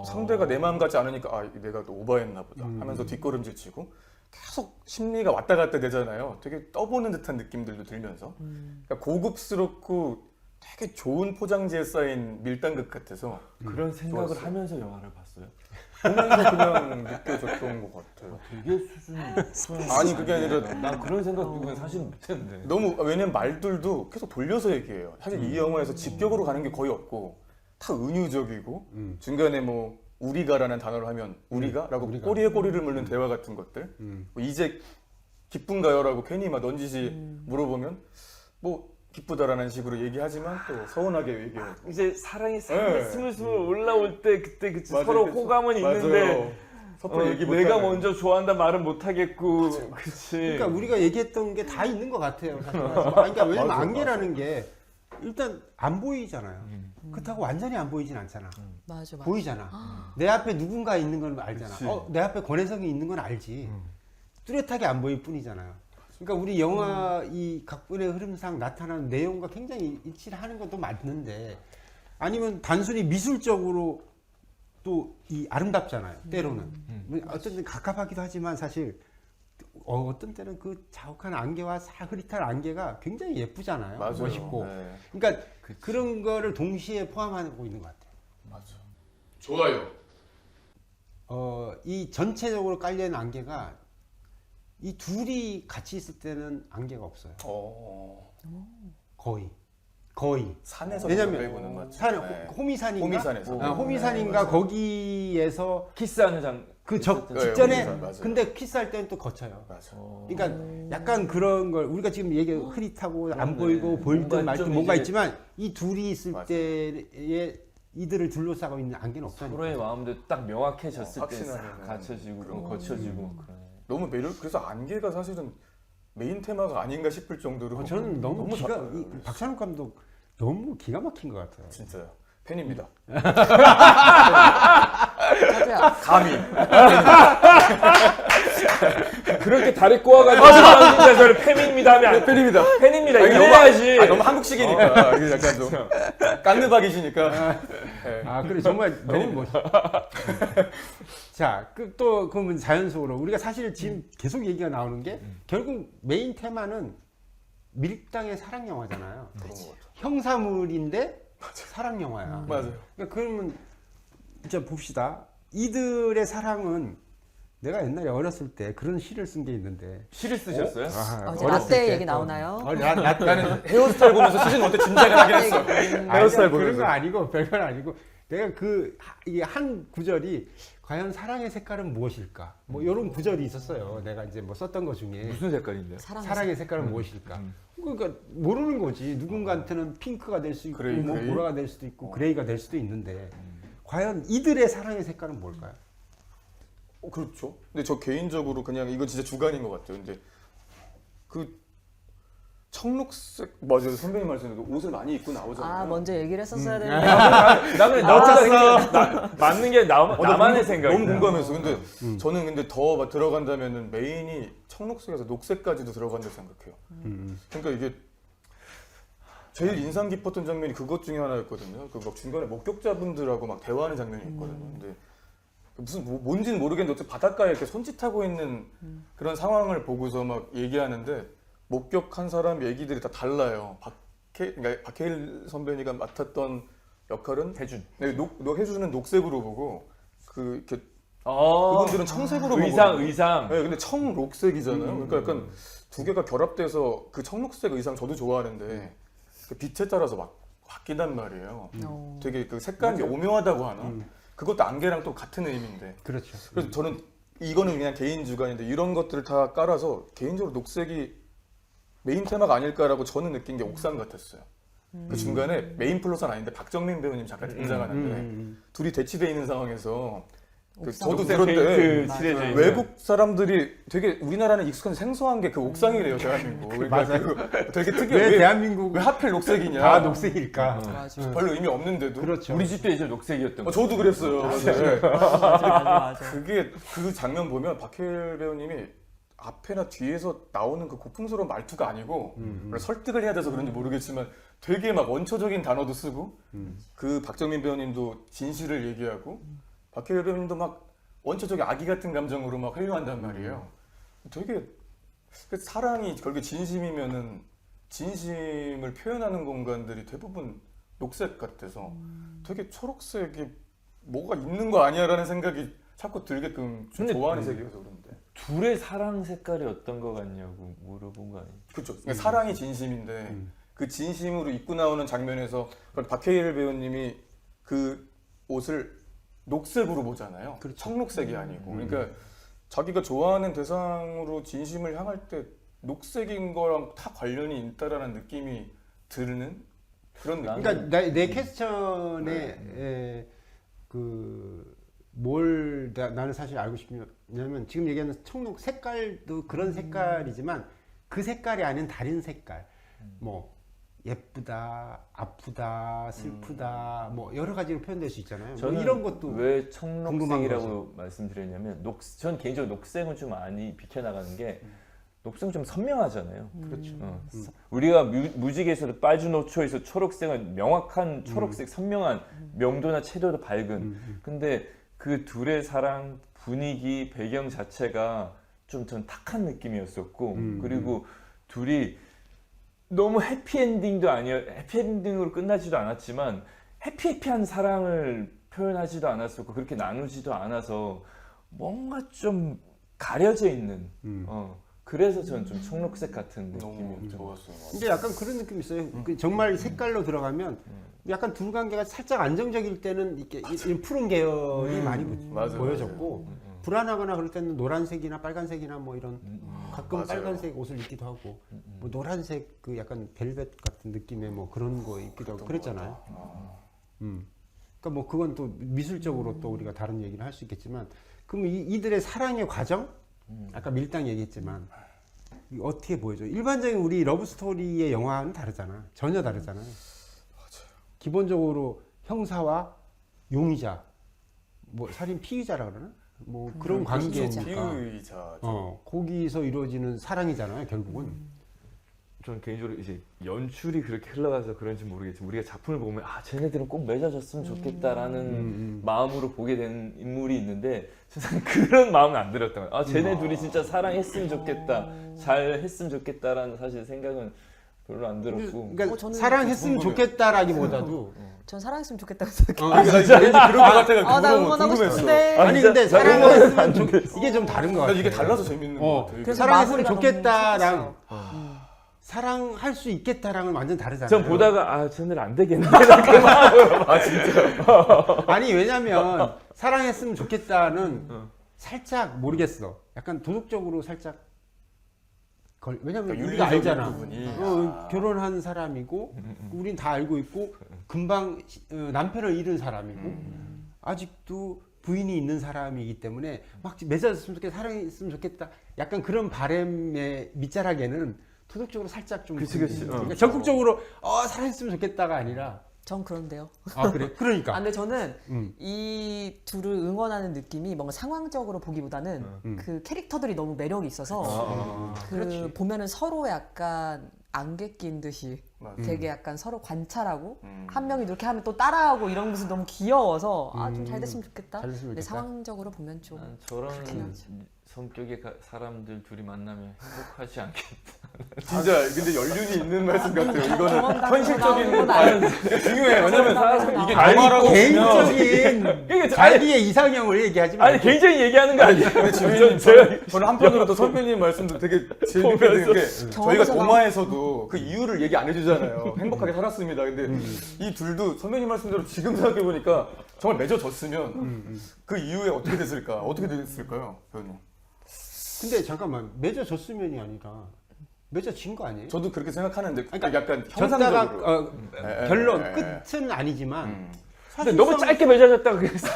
Speaker 2: 상대가 내 마음 같지 않으니까 아 내가 또 오버했나 보다 하면서 뒷걸음질 치고 계속 심리가 왔다 갔다 되잖아요. 되게 떠보는 듯한 느낌들도 들면서 그러니까 고급스럽고 되게 좋은 포장지에 쌓인 밀당극 같아서
Speaker 4: 그런 생각을
Speaker 2: 좋았어요.
Speaker 4: 하면서 영화를 봤어요.
Speaker 2: 보면서 그냥 느껴졌던 것 같아요.
Speaker 4: 되게 수준
Speaker 2: 아니 그게 아니라
Speaker 4: 난 그런 생각도 사실 못했는데.
Speaker 2: 너무 왜냐면 말들도 계속 돌려서 얘기해요. 사실 이 영화에서 직격으로 가는 게 거의 없고 다 은유적이고 중간에 뭐 우리가라는 단어를 하면 우리가라고
Speaker 1: 우리가.
Speaker 2: 꼬리에 꼬리를 물는 대화 같은 것들 뭐 이제 기쁜가요라고 괜히 막 넌지시 물어보면 뭐 기쁘다라는 식으로 얘기하지만 또 서운하게 얘기하고
Speaker 4: 이제 사랑이
Speaker 2: 네.
Speaker 4: 스물스물 올라올 때 그때 그치
Speaker 2: 맞아요.
Speaker 4: 서로
Speaker 2: 그쵸.
Speaker 4: 호감은
Speaker 2: 맞아요.
Speaker 4: 있는데
Speaker 2: 섣불리 얘기
Speaker 4: 내가
Speaker 2: 못하는.
Speaker 4: 먼저 좋아한다 말은 못 하겠고 그치.
Speaker 1: 그러니까 우리가 얘기했던 게 다 있는 것 같아요. 사실. 그러니까 왜냐면
Speaker 2: 맞아,
Speaker 1: 안개라는 게 일단 안 보이잖아요. 그렇다고 완전히 안 보이진 않잖아.
Speaker 3: 맞아, 맞아.
Speaker 1: 보이잖아. 내 앞에 누군가 있는 건 알잖아.
Speaker 4: 그치.
Speaker 1: 내 앞에 권혜성이 있는 건 알지. 뚜렷하게 안 보일 뿐이잖아요. 그러니까 우리 영화 이 각본의 흐름상 나타나는 내용과 굉장히 일치를 하는 것도 맞는데 아니면 단순히 미술적으로 또 이 아름답잖아요. 때로는 어쨌든 갑갑하기도 하지만 사실 어떤 때는 그 자욱한 안개와 흐릿한 안개가 굉장히 예쁘잖아요.
Speaker 2: 맞아요.
Speaker 1: 멋있고.
Speaker 2: 네.
Speaker 1: 그러니까 그런 거를 동시에 포함하고 있는 것 같아요.
Speaker 2: 맞아. 좋아요.
Speaker 1: 이 전체적으로 깔려있는 안개가 이 둘이 같이 있을 때는 안개가 없어요. 거의.
Speaker 2: 산에서
Speaker 1: 왜냐면
Speaker 2: 빼고는 맞죠. 네.
Speaker 1: 호미산인가?
Speaker 2: 호미산에서.
Speaker 1: 호미산인가
Speaker 2: 네,
Speaker 1: 거기에서
Speaker 4: 키스하는 장.
Speaker 1: 그
Speaker 2: 네,
Speaker 1: 직전에
Speaker 2: 호미산, 맞아요.
Speaker 1: 근데 키스할 때는 또 거쳐요.
Speaker 2: 맞아.
Speaker 1: 그러니까 약간 그런 걸 우리가 지금 얘기 흐릿하고 안
Speaker 4: 그렇네.
Speaker 1: 보이고 보일 듯
Speaker 4: 뭔가
Speaker 1: 말 듯
Speaker 4: 좀
Speaker 1: 뭔가
Speaker 4: 이제-
Speaker 1: 있지만 이 둘이 있을
Speaker 2: 맞아.
Speaker 1: 때에 이들을 둘러싸고 있는 안개는 없다니까.
Speaker 4: 서로의 마음도 딱 명확해졌을 때
Speaker 2: 확신하는
Speaker 4: 싹 갖춰지고
Speaker 2: 그런
Speaker 4: 거쳐지고 그러네.
Speaker 2: 너무 매력. 그래서 안개가 사실은 메인 테마가 아닌가 싶을 정도로
Speaker 1: 저는 너무
Speaker 2: 잘
Speaker 1: 기가
Speaker 2: 나와요.
Speaker 1: 박찬욱 감독 너무 기가 막힌 것 같아요.
Speaker 2: 진짜요. 팬입니다.
Speaker 3: 저도요.
Speaker 2: 감히.
Speaker 4: 그렇게 다리 꼬아가지고 진짜 저를 팬입니다 하면 안
Speaker 2: 팬입니다.
Speaker 4: 팬입니다
Speaker 2: 아니,
Speaker 4: 이래야지.
Speaker 2: 너무 한국식이니까 이게 약간 좀 깐느박이시니까. 네.
Speaker 1: 그래 정말 너무 멋있어. 자, 또 그러면 자연적으로 우리가 사실 지금 계속 얘기가 나오는 게 결국 메인 테마는 밀당의 사랑 영화잖아요.
Speaker 2: 그런 것 같아.
Speaker 1: 형사물인데 사랑 영화야.
Speaker 2: 맞아요.
Speaker 1: 그러니까 그러면 이제 봅시다. 이들의 사랑은 내가 옛날에 어렸을 때 그런 시를 쓴 게 있는데
Speaker 4: 시를 쓰셨어요?
Speaker 3: 이제 라떼 얘기 나오나요?
Speaker 2: 나는 헤어스타일 보면서 시즌 1때 진작에 하긴 했어. 헤어스타일
Speaker 1: 그런
Speaker 2: 보면서.
Speaker 1: 거 아니고 별건 아니고 내가 이게 한 구절이 과연 사랑의 색깔은 무엇일까? 뭐 이런 구절이 있었어요. 내가 이제 뭐 썼던 것 중에
Speaker 4: 무슨 색깔인데요?
Speaker 1: 사랑의 색깔은 무엇일까? 그러니까 모르는 거지. 누군가한테는 핑크가 될 수 있고
Speaker 2: 그레이,
Speaker 1: 뭐
Speaker 2: 그레이?
Speaker 1: 보라가 될 수도 있고 그레이가 될 수도 있는데 과연 이들의 사랑의 색깔은 뭘까요?
Speaker 2: 그렇죠. 근데 저 개인적으로 그냥 이건 진짜 주관인 것 같아요. 근데 그 청록색 맞아요. 선배님 말씀대로 옷을 많이 입고 나오잖아요.
Speaker 3: 아 먼저 얘기를 했었어야 되는데.
Speaker 4: 나는 너보다 맞는 게 나만의 생각이야.
Speaker 2: 너무 공감해서. 근데 저는 근데 더 막 들어간다면은 메인이 청록색에서 녹색까지도 들어간다고 생각해요. 그러니까 이게 제일 인상 깊었던 장면이 그것 중에 하나였거든요. 그 막 중간에 목격자분들하고 막 대화하는 장면이 있거든요. 근데 무슨 뭔지는 모르겠는데 어쨌든 바닷가에 이렇게 손짓하고 있는 그런 상황을 보고서 막 얘기하는데 목격한 사람 얘기들이 다 달라요. 그러니까 박해일 선배님가 맡았던 역할은
Speaker 4: 해준.
Speaker 2: 네, 해주는 녹색으로 보고 이렇게
Speaker 4: 어.
Speaker 2: 그분들은 청색으로
Speaker 4: 의상.
Speaker 2: 네, 근데 청록색이잖아요. 그러니까 약간 두 개가 결합돼서 그 청록색 의상 저도 좋아하는데 그 빛에 따라서 막 바뀐단 말이에요. 되게 그 색감이 오묘하다고 하나? 그것도 안개랑 또 같은 의미인데.
Speaker 1: 그렇죠.
Speaker 2: 그래서 저는 이거는 그냥 개인 주관인데 이런 것들을 다 깔아서 개인적으로 녹색이 메인 테마가 아닐까라고 저는 느낀 게 옥상 같았어요. 그 중간에 메인 플러스는 아닌데 박정민 배우님 잠깐 등장하는데 둘이 대치돼 있는 상황에서 저도 들었는데 외국 사람들이 되게 우리나라는 익숙한 생소한 게 그 옥상이래요. 대한민국.
Speaker 1: 맞아요.
Speaker 2: 되게 특이해.
Speaker 1: 왜 대한민국
Speaker 2: 왜 하필 녹색이냐?
Speaker 1: 다 녹색일까?
Speaker 3: 맞아.
Speaker 2: 별로 의미 없는데도.
Speaker 1: 그렇죠.
Speaker 4: 우리 집도 예전에 녹색이었던 거.
Speaker 2: 저도 그랬어요. 네.
Speaker 3: 맞아.
Speaker 2: 그게 그 장면 보면 박해일 배우님이 앞에나 뒤에서 나오는 그 고풍스러운 말투가 아니고 설득을 해야 돼서 그런지 모르겠지만 되게 막 원초적인 단어도 쓰고 그 박정민 배우님도 진실을 얘기하고 박해일 배우님도 막 원초적인 아기 같은 감정으로 막 회유한단 말이에요. 되게 사랑이 결국에 진심이면은 진심을 표현하는 공간들이 대부분 녹색 같아서 되게 초록색이 뭐가 있는 거 아니야라는 생각이 자꾸 들게끔 좀
Speaker 4: 근데
Speaker 2: 좋아하는 색이어서 그런데.
Speaker 4: 둘의 사랑 색깔이 어떤 거 같냐고 물어본 거 아니에요?
Speaker 2: 그렇죠. 그러니까 사랑이 진심인데 그 진심으로 입고 나오는 장면에서 박해일 배우님이 그 옷을 녹색으로 보잖아요.
Speaker 1: 그렇죠.
Speaker 2: 청록색이 아니고. 그러니까 자기가 좋아하는 대상으로 진심을 향할 때 녹색인 거랑 다 관련이 있다라는 느낌이 드는 그런 느낌.
Speaker 1: 그러니까 내 퀘스천에 나는 사실 알고 싶냐면 지금 얘기하는 청록 색깔도 그런 색깔이지만 그 색깔이 아닌 다른 색깔 뭐 예쁘다, 아프다, 슬프다 뭐 여러 가지로 표현될 수 있잖아요. 뭐
Speaker 4: 저는
Speaker 1: 이런 것도
Speaker 4: 왜
Speaker 1: 궁금한
Speaker 4: 청록색이라고 말씀드렸냐면 전 개인적으로 녹색은 좀 많이 비켜나가는 게 녹색은 좀 선명하잖아요.
Speaker 1: 그렇죠.
Speaker 4: 우리가 무지개에서도 빨주노초에서 초록색은 명확한 초록색 선명한 명도나 채도도 밝은 근데 그 둘의 사랑 분위기 배경 자체가 좀 전 탁한 느낌이었었고 그리고 둘이 너무 해피엔딩도 해피엔딩으로 끝나지도 않았지만 해피한 사랑을 표현하지도 않았었고 그렇게 나누지도 않아서 뭔가 좀 가려져 있는 그래서 전 좀 청록색 같은
Speaker 2: 너무
Speaker 4: 느낌이었죠.
Speaker 2: 좋았어요.
Speaker 1: 근데 약간 그런 느낌이 있어요. 정말 색깔로 들어가면 약간 둘 관계가 살짝 안정적일 때는 이렇게 이 푸른 계열이 많이
Speaker 2: 맞아요,
Speaker 1: 보여졌고 불안하거나 그럴 때는 노란색이나 빨간색이나 뭐 이런 가끔
Speaker 2: 맞아요.
Speaker 1: 빨간색 옷을 입기도 하고 뭐 노란색 그 약간 벨벳 같은 느낌의 뭐 그런 거 입기도 하고 그랬잖아요. 그러니까 뭐 그건 또 미술적으로 또 우리가 다른 얘기를 할 수 있겠지만 그럼 이들의 사랑의 과정 아까 밀당 얘기했지만 어떻게 보여줘? 일반적인 우리 러브 스토리의 영화는 다르잖아. 전혀 다르잖아요.
Speaker 2: 맞아요.
Speaker 1: 기본적으로 형사와 용의자, 뭐 살인 피의자라 그러나? 뭐 그런 관계니까.
Speaker 2: 피의자.
Speaker 1: 거기서 이루어지는 사랑이잖아요, 결국은.
Speaker 4: 저는 개인적으로 이제 연출이 그렇게 흘러가서 그런지 모르겠지만 우리가 작품을 보면 쟤네들은 꼭 맺어졌으면 좋겠다라는 마음으로 보게 되는 인물이 있는데 세상 그런 마음은 안 들었던 거예요. 쟤네 둘이 진짜 사랑했으면 좋겠다, 잘 했으면 좋겠다라는 사실 생각은 별로 안 들었고.
Speaker 1: 그러니까
Speaker 3: 저는
Speaker 1: 사랑했으면 좋겠다라기보다도
Speaker 3: 전 사랑했으면 좋겠다고 생각해요.
Speaker 2: 왠지 그럴 것 같아가
Speaker 3: 나 응원하고 싶은데.
Speaker 1: 아니 근데 사랑했으면 이게 좀 다른 것 같아.
Speaker 2: 이게 달라서 재밌는 것 같아요.
Speaker 3: 그래서
Speaker 1: 사랑했으면
Speaker 3: 마무리가
Speaker 1: 좋겠다랑
Speaker 3: 너무
Speaker 1: 사랑할 수 있겠다랑은 완전 다르잖아요.
Speaker 4: 전 보다가 쟤네들 안 되겠네.
Speaker 1: 아니 왜냐면 사랑했으면 좋겠다는 살짝 모르겠어. 약간 도덕적으로 살짝 왜냐면
Speaker 2: 그러니까
Speaker 1: 우리가
Speaker 2: 윤리적인
Speaker 1: 알잖아.
Speaker 2: 부분이.
Speaker 1: 결혼한 사람이고 우린 다 알고 있고 금방 남편을 잃은 사람이고 아직도 부인이 있는 사람이기 때문에 막 맺어졌으면 좋겠다, 사랑했으면 좋겠다. 약간 그런 바람의 밑자락에는 도덕적으로 살짝 좀
Speaker 4: 그치.
Speaker 1: 그러니까 적극적으로 사랑했으면 좋겠다가 아니라
Speaker 3: 전 그런데요.
Speaker 1: 아 그래? 그러니까
Speaker 3: 근데 저는
Speaker 1: 음.
Speaker 3: 이 둘을 응원하는 느낌이 뭔가 상황적으로 보기보다는 그 캐릭터들이 너무 매력이 있어서 그
Speaker 1: 그렇지.
Speaker 3: 보면은 서로 약간 안개 낀 듯이
Speaker 2: 맞아.
Speaker 3: 되게 약간 서로 관찰하고 한 명이 이렇게 하면 또 따라하고 이런 모습이 너무 귀여워서 좀 잘 됐으면 좋겠다.
Speaker 1: 잘 됐으면
Speaker 3: 근데
Speaker 1: 좋겠다.
Speaker 3: 상황적으로 보면 좀
Speaker 4: 난 저런
Speaker 3: 그렇긴 하죠.
Speaker 4: 성격의 사람들 둘이 만나면 행복하지 않겠다.
Speaker 2: 진짜 근데 연륜이 있는 말씀 같아요. 이거는
Speaker 3: 경험담에서
Speaker 2: 현실적인
Speaker 3: 나오는 건
Speaker 2: 아니, 중요해. 왜냐면
Speaker 3: 경험담에서
Speaker 2: 이게
Speaker 3: 나오는
Speaker 2: 영화라고 보면
Speaker 1: 개인적인 자기의 이상형을 얘기하지 말고
Speaker 4: 아니 개인적인 얘기하는 거 아니에요.
Speaker 2: 근데 지금 저는 한편으로 또 선배님 말씀도 되게 재밌게 드는 게 저희가
Speaker 3: 경험에서
Speaker 2: 동화에서도 그 이유를 얘기 안 해주잖아요. 행복하게 살았습니다. 근데 이 둘도 선배님 말씀대로 지금 생각해 보니까 정말 맺어졌으면 그 이후에 어떻게 됐을까? 어떻게 됐을까요, 배우님?
Speaker 1: 근데 잠깐만 맺어졌으면이 아니라 맺어진 거 아니에요?
Speaker 2: 저도 그렇게 생각하는데
Speaker 1: 그러니까
Speaker 2: 약간
Speaker 1: 졌다가
Speaker 2: 형상적으로
Speaker 1: 결론
Speaker 2: 예.
Speaker 1: 끝은 아니지만
Speaker 4: 근데
Speaker 1: 사실상
Speaker 4: 너무 짧게 맺어졌다고 그랬어.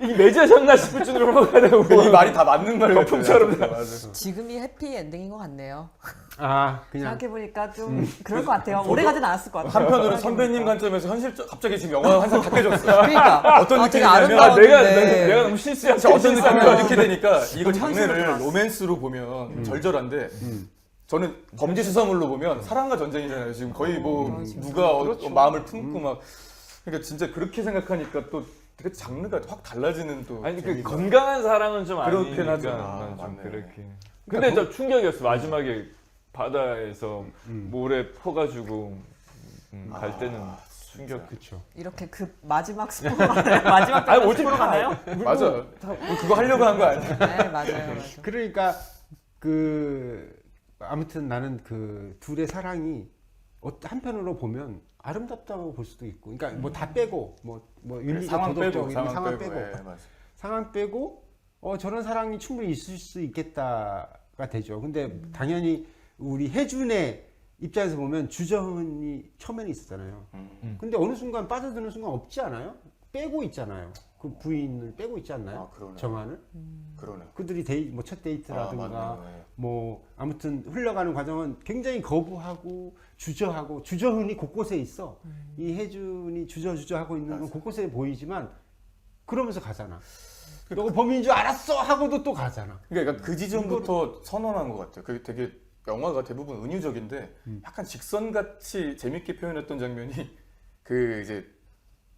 Speaker 4: 이게 맺어졌나 싶을 정도로 가다가
Speaker 2: 이 말이 다 맞는 말
Speaker 4: 거품처럼
Speaker 2: 같아요. 맞아.
Speaker 3: 지금이 해피 엔딩인 것 같네요.
Speaker 1: 그냥
Speaker 3: 생각해보니까 좀 그럴 것 같아요. 오래 가진 않았을 것 같아요.
Speaker 2: 한편으로 선배님 관점에서 현실적 갑자기 지금 영화 한 상 다 깨졌어요.
Speaker 3: 그러니까
Speaker 2: 어떤
Speaker 3: 되게
Speaker 2: 느낌이냐면
Speaker 3: 아름다운
Speaker 4: 내가 너무 실수한
Speaker 2: 어떤 느낌이 이렇게 되니까 이거
Speaker 3: 너무 현실로
Speaker 2: 장르를
Speaker 3: 들어왔어.
Speaker 2: 로맨스로 보면 절절한데 저는 범죄 수사물로 보면 사랑과 전쟁이잖아요. 지금 거의 뭐 누가 마음을 품고 막 그러니까 진짜 그렇게 생각하니까 또 되게 장르가 확 달라지는 또
Speaker 4: 아니 그
Speaker 2: 재미가.
Speaker 4: 건강한 사랑은 좀
Speaker 2: 그렇긴
Speaker 4: 아니니까
Speaker 2: 하죠.
Speaker 4: 난 좀
Speaker 2: 맞네.
Speaker 4: 그렇게. 근데 저 충격이었어. 마지막에 바다에서 모래 퍼가지고 갈 때는 충격.
Speaker 1: 그렇죠.
Speaker 3: 이렇게 그 마지막 스포가 가나요? 마지막
Speaker 4: 아니
Speaker 3: 장면
Speaker 4: 어차피
Speaker 3: 스포가 가나요?
Speaker 2: 맞아. 그거 하려고 한 거 아니야?
Speaker 3: 네 맞아요.
Speaker 1: 그러니까 그 아무튼 나는 그 둘의 사랑이 한편으로 보면 아름답다고 볼 수도 있고, 그러니까 뭐 다 빼고 뭐 윤리적
Speaker 2: 상황 빼고
Speaker 1: 도덕적인 상황 빼고
Speaker 2: 예, 맞아.
Speaker 1: 상황 빼고 저런 사랑이 충분히 있을 수 있겠다가 되죠. 근데 당연히 우리 혜준의 입장에서 보면 주정은이 처음에는 있었잖아요. 근데 어느 순간 빠져드는 순간 없지 않아요? 빼고 있잖아요. 그 부인을 빼고 있지 않나요?
Speaker 2: 아, 그러네.
Speaker 1: 정한을?
Speaker 2: 그러네.
Speaker 1: 그들이 뭐 첫 데이트라든가
Speaker 2: 아, 맞네.
Speaker 1: 뭐 아무튼 흘러가는 과정은 굉장히 거부하고 주저하고 주저흔이 곳곳에 있어. 이 혜준이 주저하고 있는 건 곳곳에 보이지만 그러면서 가잖아. 너가 범인인 줄 알았어 하고도 또 가잖아.
Speaker 2: 그러니까 그 지점부터 선언한 것 같아요. 그게 되게 영화가 대부분 은유적인데 약간 직선같이 재밌게 표현했던 장면이 그 이제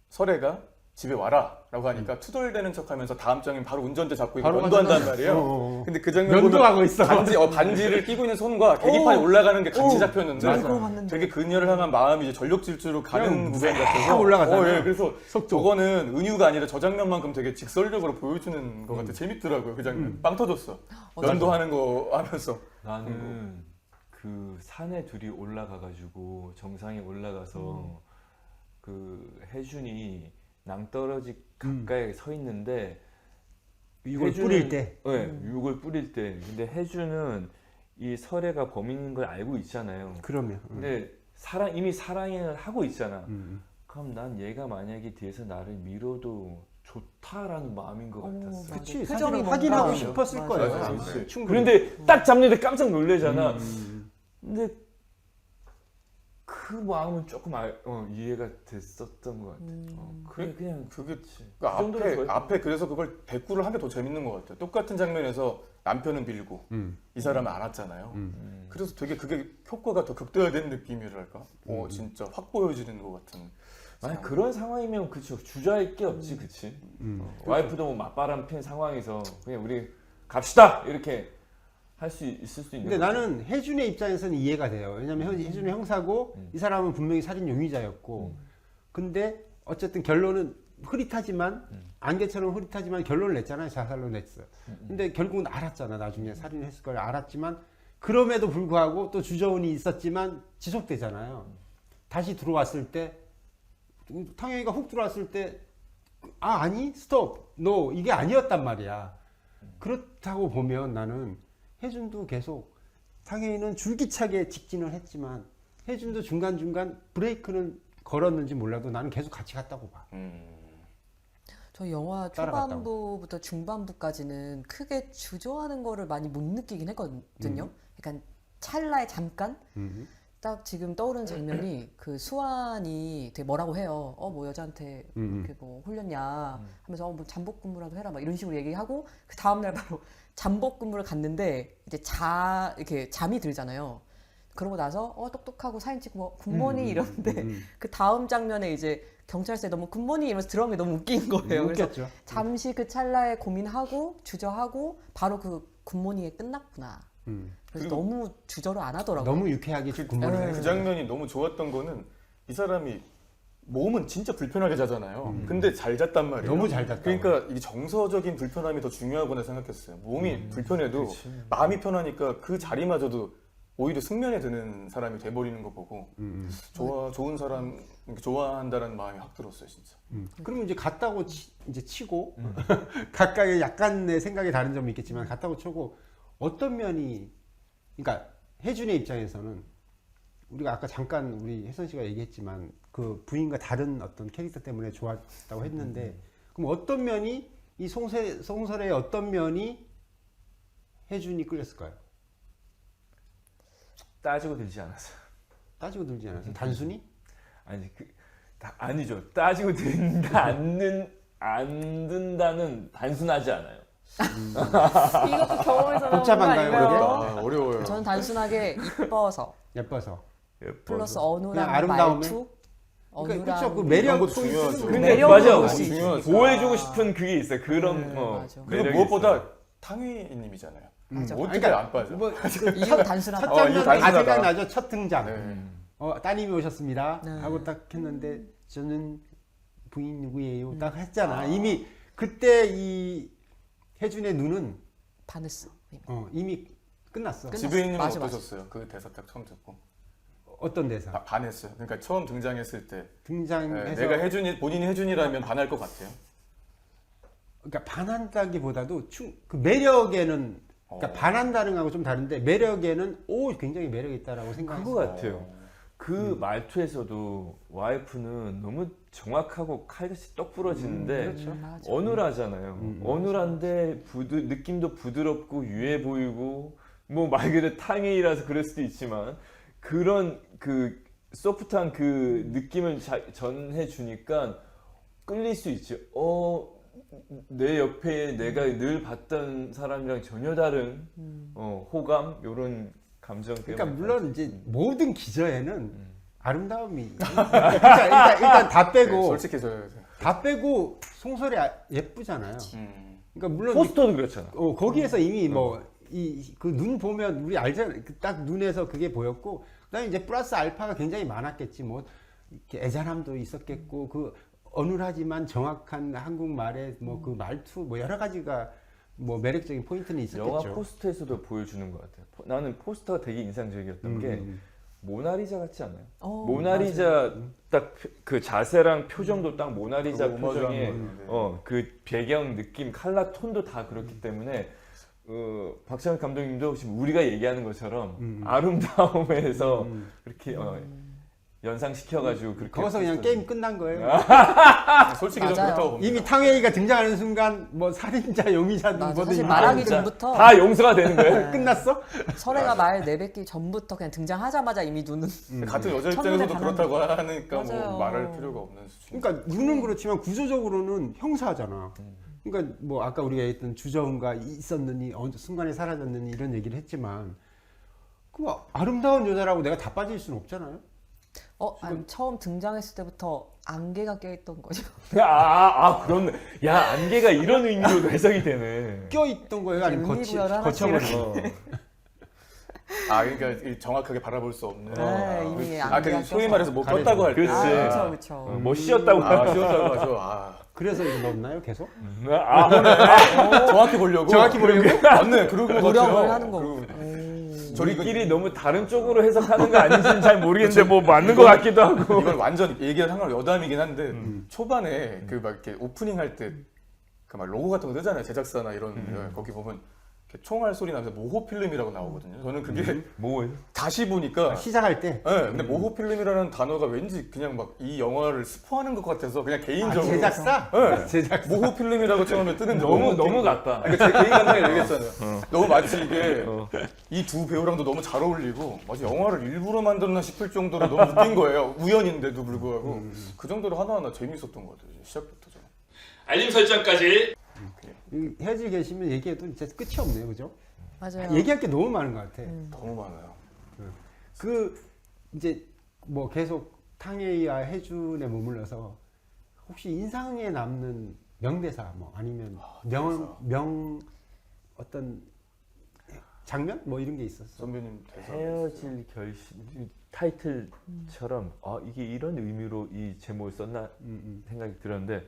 Speaker 2: 설애가 집에 와라라고 하니까 투덜대는 척하면서 다음 장면 바로 운전대 잡고
Speaker 1: 바로
Speaker 2: 면도한단
Speaker 1: 가잖아.
Speaker 2: 말이에요. 근데 그 장면
Speaker 1: 면도하고 있어.
Speaker 2: 반지를 끼고 있는 손과 계기판에 올라가는 게 같이 잡혔는데
Speaker 3: 맞아. 그거 봤는데.
Speaker 2: 되게 그녀를 향한 마음이 이제 전력 질주로 가는
Speaker 1: 그냥
Speaker 2: 무게
Speaker 1: 막
Speaker 2: 같아서
Speaker 1: 올라가잖아요.
Speaker 2: 예, 그래서
Speaker 1: 속도.
Speaker 2: 저거는 은유가 아니라 저 장면만큼 되게 직설적으로 보여주는 것 같아. 재밌더라고요. 그 장면. 빵 터졌어. 면도하는 거 하면서.
Speaker 4: 나는 그 산에 둘이 올라가가지고 정상에 올라가서 그 혜준이 낭떠러지 가까이 서 있는데
Speaker 1: 이걸 뿌릴 때.
Speaker 4: 네, 이걸 뿌릴 때. 근데 혜준은 이 설애가 범인인 걸 알고 있잖아요.
Speaker 1: 그러면.
Speaker 4: 근데 이미 사랑을 하고 있잖아. 그럼 난 얘가 만약에 뒤에서 나를 밀어도 좋다라는 마음인 것 같았어.
Speaker 3: 맞아.
Speaker 1: 그치.
Speaker 3: 표정이
Speaker 1: 사실은
Speaker 3: 뭔가-
Speaker 1: 확인하고 싶었을
Speaker 3: 맞아.
Speaker 1: 거예요.
Speaker 2: 맞아, 그치.
Speaker 1: 충분히.
Speaker 4: 그런데 딱 잡는데 깜짝 놀래잖아. 근데 그 마음은 조금 이해가 됐었던 것 같아. 그냥
Speaker 2: 그게
Speaker 4: 그 정도로 좋아했어.
Speaker 2: 앞에 그래서 그걸 대꾸를 한 게 더 재밌는 것 같아요. 똑같은 장면에서 남편은 빌고 이 사람은 알았잖아요. 그래서 되게 그게 효과가 더 극대화된 느낌이랄까. 진짜 확 보여지는 것 같은.
Speaker 4: 아니 그런 상황이면 그치 주저할 게 없지 그치. 와이프도 뭐 맞바람 핀 상황에서 그냥 우리 갑시다 이렇게 할 수 있을 수 있는.
Speaker 1: 근데
Speaker 4: 거지.
Speaker 1: 나는 혜준의 입장에서는 이해가 돼요. 왜냐면 혜준은 형사고 이 사람은 분명히 살인 용의자였고 근데 어쨌든 결론은 흐릿하지만 안개처럼 흐릿하지만 결론을 냈잖아요. 자살로 냈어. 근데 결국은 알았잖아. 나중에 살인했을 걸 알았지만 그럼에도 불구하고 또 주저운이 있었지만 지속되잖아요. 다시 들어왔을 때 탕영이가 훅 들어왔을 때 아니 스톱 노 이게 아니었단 말이야. 그렇다고 보면 나는 혜준도 계속 탕영이는 줄기차게 직진을 했지만 혜준도 중간중간 브레이크는 걸었는지 몰라도 나는 계속 같이 갔다고 봐.
Speaker 3: 저 영화
Speaker 1: 따라갔다고.
Speaker 3: 초반부부터 중반부까지는 크게 주저하는 거를 많이 못 느끼긴 했거든요. 약간 찰나에 잠깐 딱 지금 떠오르는 장면이 그 수환이 되게 뭐라고 해요. 뭐 여자한테 이렇게 뭐 홀렸냐 하면서 뭐 잠복 근무라도 해라 막 이런 식으로 얘기하고 그 다음 날 바로 잠복 근무를 갔는데 이제 이렇게 잠이 들잖아요. 그러고 나서 똑똑하고 사진 찍고 뭐 굿모닝 이러는데 그 다음 장면에 이제 경찰서에 너무 굿모닝 이러면서 들어간 게 너무 웃긴 거예요. 그래서
Speaker 1: 웃겼죠.
Speaker 3: 잠시 그 찰나에 고민하고 주저하고 바로 그 굿모닝에 끝났구나. 그래서
Speaker 2: 그리고
Speaker 3: 너무 주저를 안 하더라고요.
Speaker 1: 너무 유쾌하게 굿모닝
Speaker 3: 네.
Speaker 2: 그 장면이 너무 좋았던 거는 이 사람이 몸은 진짜 불편하게 자잖아요. 근데 잘 잤단 말이에요.
Speaker 1: 너무 잘 잤다.
Speaker 2: 그러니까 이 정서적인 불편함이 더 중요하구나 생각했어요. 몸이 불편해도 마음이 편하니까 그 자리마저도 오히려 숙면에 드는 사람이 돼버리는 거 보고 좋은 사람 이렇게 좋아한다는 마음이 확 들었어요, 진짜.
Speaker 1: 그러면 이제 갔다고 이제 치고 각각의 약간의 생각이 다른 점이 있겠지만 갔다고 치고 어떤 면이 그러니까 혜준의 입장에서는 우리가 아까 잠깐 우리 혜선 씨가 얘기했지만 그 부인과 다른 어떤 캐릭터 때문에 좋았다고 했는데 그럼 어떤 면이 이 송설의 어떤 면이 혜준이 끌렸을까요?
Speaker 4: 따지고 들지 않았어요.
Speaker 1: 따지고 들지 않아서 단순히
Speaker 4: 아니 아니죠. 따지고 든다 안 든다는 단순하지 않아요.
Speaker 3: 이것도 경험에서 나오는 거
Speaker 1: 복잡한가요,
Speaker 3: 아닌가요?
Speaker 2: 아, 어려워요.
Speaker 3: 저는 단순하게 이뻐서
Speaker 1: 예뻐서
Speaker 3: 플러스
Speaker 1: 그냥
Speaker 3: 어눌한
Speaker 1: 아름다움에?
Speaker 3: 말투,
Speaker 1: 그러니까 그렇죠. 그
Speaker 3: 어눌한
Speaker 1: 매력
Speaker 2: 것도 중요하죠.
Speaker 1: 그
Speaker 3: 근데
Speaker 1: 매력을
Speaker 4: 맞아.
Speaker 1: 볼수 있으니까.
Speaker 4: 보여주고 싶은 그게 있어요. 그런
Speaker 3: 맞아.
Speaker 2: 그리고
Speaker 4: 매력이
Speaker 2: 무엇보다
Speaker 4: 있어요.
Speaker 2: 탕휘님이잖아요.
Speaker 3: 맞아.
Speaker 2: 어떻게
Speaker 1: 그러니까
Speaker 2: 안 빠져?
Speaker 1: 뭐
Speaker 3: 이유가 단순하다.
Speaker 1: 첫 장면
Speaker 2: 이거
Speaker 1: 다
Speaker 2: 단순하다.
Speaker 1: 생각나죠. 첫 등장.
Speaker 2: 네.
Speaker 1: 따님이 오셨습니다.
Speaker 3: 네.
Speaker 1: 하고 딱 했는데 저는 부인 누구예요? 딱 했잖아. 이미 그때 이 혜준의 눈은
Speaker 3: 반했어. 이미.
Speaker 1: 이미 끝났어.
Speaker 2: 지배인님은
Speaker 3: 맞아,
Speaker 2: 어떠셨어요? 그 대사 딱 처음 듣고
Speaker 1: 어떤 대사?
Speaker 2: 반했어요. 그러니까 처음 등장했을 때
Speaker 1: 등장해서
Speaker 2: 내가 본인이 혜준이라면 반할 것 같아요.
Speaker 1: 그러니까 반한다기보다도 그 매력에는 그러니까 반한다는 거하고 좀 다른데 매력에는 굉장히 매력 있다라고 생각했어.
Speaker 4: 그거 같아요. 그 말투에서도 와이프는 너무 정확하고 칼같이 똑 부러지는데
Speaker 1: 그렇죠.
Speaker 3: 맞아.
Speaker 4: 어눌하잖아요. 어눌한데 느낌도 부드럽고 유해 보이고 뭐 말 그대로 탕웨이라서 그럴 수도 있지만 그런 그 소프트한 그 느낌을 전해 주니까 끌릴 수 있죠. 내 옆에 내가 늘 봤던 사람이랑 전혀 다른 호감 이런 감정 때문에.
Speaker 1: 그러니까 물론 이제 모든 기저에는 아름다움이 일단 다 빼고
Speaker 2: 네, 솔직히
Speaker 1: 다 빼고 송설이 예쁘잖아요. 그러니까 물론
Speaker 4: 포스터도 그렇잖아.
Speaker 1: 거기에서 이미 뭐 이 그 눈 보면 우리 알잖아요. 딱 눈에서 그게 보였고 그다음에 이제 플러스 알파가 굉장히 많았겠지. 뭐 이렇게 애잔함도 있었겠고 그 어눌하지만 정확한 한국말의 뭐 그 말투 뭐 여러 가지가 뭐 매력적인 포인트는 있었겠죠.
Speaker 4: 영화 포스터에서도 보여주는 것 같아요. 나는 포스터가 되게 인상적이었던 게 모나리자 같지 않아요? 모나리자 딱 그 자세랑 표정도 딱 모나리자
Speaker 2: 그거 오마주한
Speaker 4: 표정에
Speaker 2: 거였는데.
Speaker 4: 그 배경 느낌, 컬러 톤도 다 그렇기 때문에 박찬욱 감독님도 지금 우리가 얘기하는 것처럼 아름다움에서 그렇게 연상시켜가지고 그렇게
Speaker 1: 거기서 그냥
Speaker 4: 포스터를-
Speaker 1: 게임 끝난 거예요.
Speaker 2: 솔직히 좀
Speaker 3: 맞아요.
Speaker 2: 그렇다고 봅니다.
Speaker 1: 이미 탕웨이가 등장하는 순간 뭐 살인자, 용의자든
Speaker 3: 맞아.
Speaker 1: 뭐든
Speaker 3: 사실
Speaker 1: 이미
Speaker 3: 말하기
Speaker 4: 진짜
Speaker 3: 전부터
Speaker 4: 다 용서가 되는 거예요.
Speaker 1: 끝났어?
Speaker 3: 설애가 말 내뱉기 전부터 그냥 등장하자마자 이미 눈은
Speaker 2: 같은 여자
Speaker 3: 첫눈에
Speaker 2: 입장에서도 그렇다고 하니까
Speaker 3: 맞아요.
Speaker 2: 뭐 말할 필요가 없는 수준.
Speaker 1: 그러니까 눈은 그렇지만 구조적으로는 형사잖아. 그러니까 뭐 아까 우리가 했던 주저음과 있었느니 어느 순간에 사라졌느니 이런 얘기를 했지만 그 아름다운 여자라고 내가 다 빠질 수는 없잖아요.
Speaker 3: 아니, 처음 등장했을 때부터 안개가 껴있던 거죠.
Speaker 4: 그렇네. 야, 안개가 이런 의미로도 해석이 되네.
Speaker 1: 껴있던 거예요, 아니면
Speaker 3: 의미부여를 하나씩
Speaker 1: 거쳐버린
Speaker 2: 그러니까 정확하게 바라볼 수 없는.
Speaker 3: 네, 이미
Speaker 2: 그
Speaker 3: 안개가
Speaker 2: 소위
Speaker 3: 껴서.
Speaker 2: 말해서 못 껐다고 할 때.
Speaker 4: 그렇지.
Speaker 3: 그렇죠.
Speaker 4: 뭐 씌었다고
Speaker 2: 쉬었다고 하죠.
Speaker 1: 그래서 이거 넣었나요, 계속?
Speaker 2: 정확히 보려고.
Speaker 1: 정확히 보려고?
Speaker 2: 맞네. 그러고
Speaker 3: 노력을 하는 거.
Speaker 4: 저희끼리 너무 다른 쪽으로 해석하는 거 아닌지는 잘 모르겠는데 뭐 맞는 것 같기도 하고.
Speaker 2: 이건 완전 얘기가 상관 여담이긴 한데 초반에 그 막 이렇게 오프닝 할 때 그 막 로고 같은 거 뜨잖아요. 제작사나 이런 거기 보면 이렇게 총알 소리 나면서 모호 필름이라고 나오거든요. 저는 그게
Speaker 4: 뭐예요?
Speaker 2: 다시 보니까
Speaker 1: 시작할 때
Speaker 2: 근데 모호 필름이라는 단어가 왠지 그냥 막 이 영화를 스포하는 것 같아서 그냥 개인적으로
Speaker 1: 제작사?
Speaker 2: 네.
Speaker 1: 제작사.
Speaker 2: 모호 필름이라고 처음에 뜨는
Speaker 4: 너무 같다.
Speaker 2: 그러니까 제 개인 감상이 얘기했잖아요. 너무 마치 이게
Speaker 4: 어.
Speaker 2: 이 두 배우랑도 너무 잘 어울리고 마치 영화를 일부러 만들었나 싶을 정도로 너무 웃긴 거예요. 우연인데도 불구하고 그 정도로 하나하나 재밌었던 것 같아요. 시작부터 저는.
Speaker 5: 알림 설정까지.
Speaker 1: 이 헤어질 계시면 얘기해도 진짜 끝이 없네요, 그죠?
Speaker 3: 맞아요.
Speaker 1: 얘기할 게 너무 많은 것 같아.
Speaker 2: 너무 많아요.
Speaker 1: 그 이제 뭐 계속 탕웨이와 해준에 머물러서 혹시 인상에 남는 명대사 뭐 아니면 명 어떤 장면 뭐 이런 게 있었어.
Speaker 2: 선배님 대사.
Speaker 4: 헤어질 결심 타이틀처럼 이게 이런 의미로 이 제목을 썼나 생각이 들었는데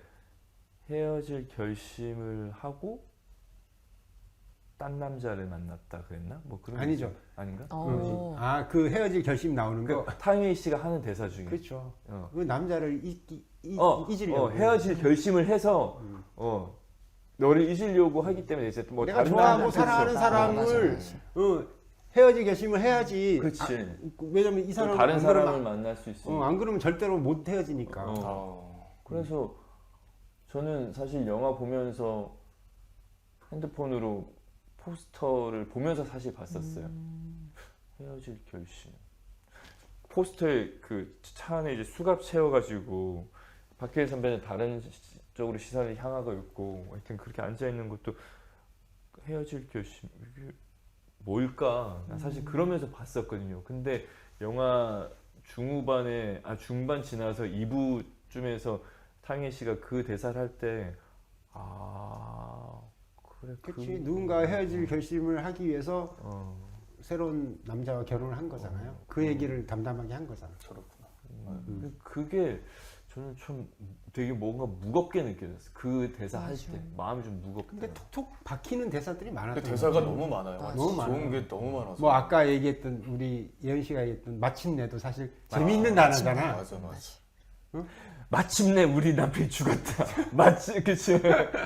Speaker 4: 헤어질 결심을 하고 딴 남자를 만났다 그랬나? 뭐 그런 게
Speaker 1: 아니죠.
Speaker 4: 있어요. 아닌가?
Speaker 3: 어.
Speaker 1: 아, 그 헤어질 결심 나오는 거.
Speaker 4: 타이웨이 씨가 하는 대사 중에
Speaker 1: 그렇죠.
Speaker 4: 어.
Speaker 1: 그 남자를 잊으려고.
Speaker 4: 헤어질 결심을 해서 너를 잊으려고 하기 때문에 이제 뭐
Speaker 1: 내가
Speaker 4: 다른
Speaker 1: 좋아하고
Speaker 4: 남자-
Speaker 1: 사랑하는
Speaker 4: 그렇죠.
Speaker 1: 사람을 헤어질 결심을 해야지.
Speaker 4: 그렇지.
Speaker 1: 왜냐면 이
Speaker 4: 또
Speaker 1: 사람
Speaker 4: 다른 사람을 만날 수 있으니까.
Speaker 1: 안 그러면 절대로 못 헤어지니까.
Speaker 4: 그래서 저는 사실 영화 보면서 핸드폰으로 포스터를 보면서 사실 봤었어요. 헤어질 결심. 포스터에 그 차 안에 이제 수갑 채워가지고 박해일 선배는 다른 쪽으로 시선이 향하고 있고 하여튼 그렇게 앉아 있는 것도 헤어질 결심 이게 뭘까? 나 사실 그러면서 봤었거든요. 근데 영화 중반 지나서 2부쯤에서 탕예 씨가 그 대사를 할 때 그래
Speaker 1: 그렇지. 누군가 헤어질 결심을 하기 위해서
Speaker 4: 어.
Speaker 1: 새로운 남자와 결혼을 한 거잖아요. 그 얘기를 담담하게 한 거잖아.
Speaker 2: 저렇구나.
Speaker 4: 그게 저는 좀 되게 뭔가 무겁게 느껴졌어요. 그 대사 할 때 마음이 좀 무겁게.
Speaker 1: 근데 툭툭 박히는 대사들이 많았던
Speaker 2: 근데
Speaker 1: 것
Speaker 2: 대사가
Speaker 1: 같아요.
Speaker 2: 너무 많아요.
Speaker 1: 너무
Speaker 2: 좋은
Speaker 1: 많아요.
Speaker 2: 게 너무 많아서.
Speaker 1: 뭐 아까 얘기했던 우리 예은 씨가 얘기했던 마침내도 사실 재미있는 단어잖아.
Speaker 2: 맞아.
Speaker 4: 마침내 우리 남편이 죽었다. 그치.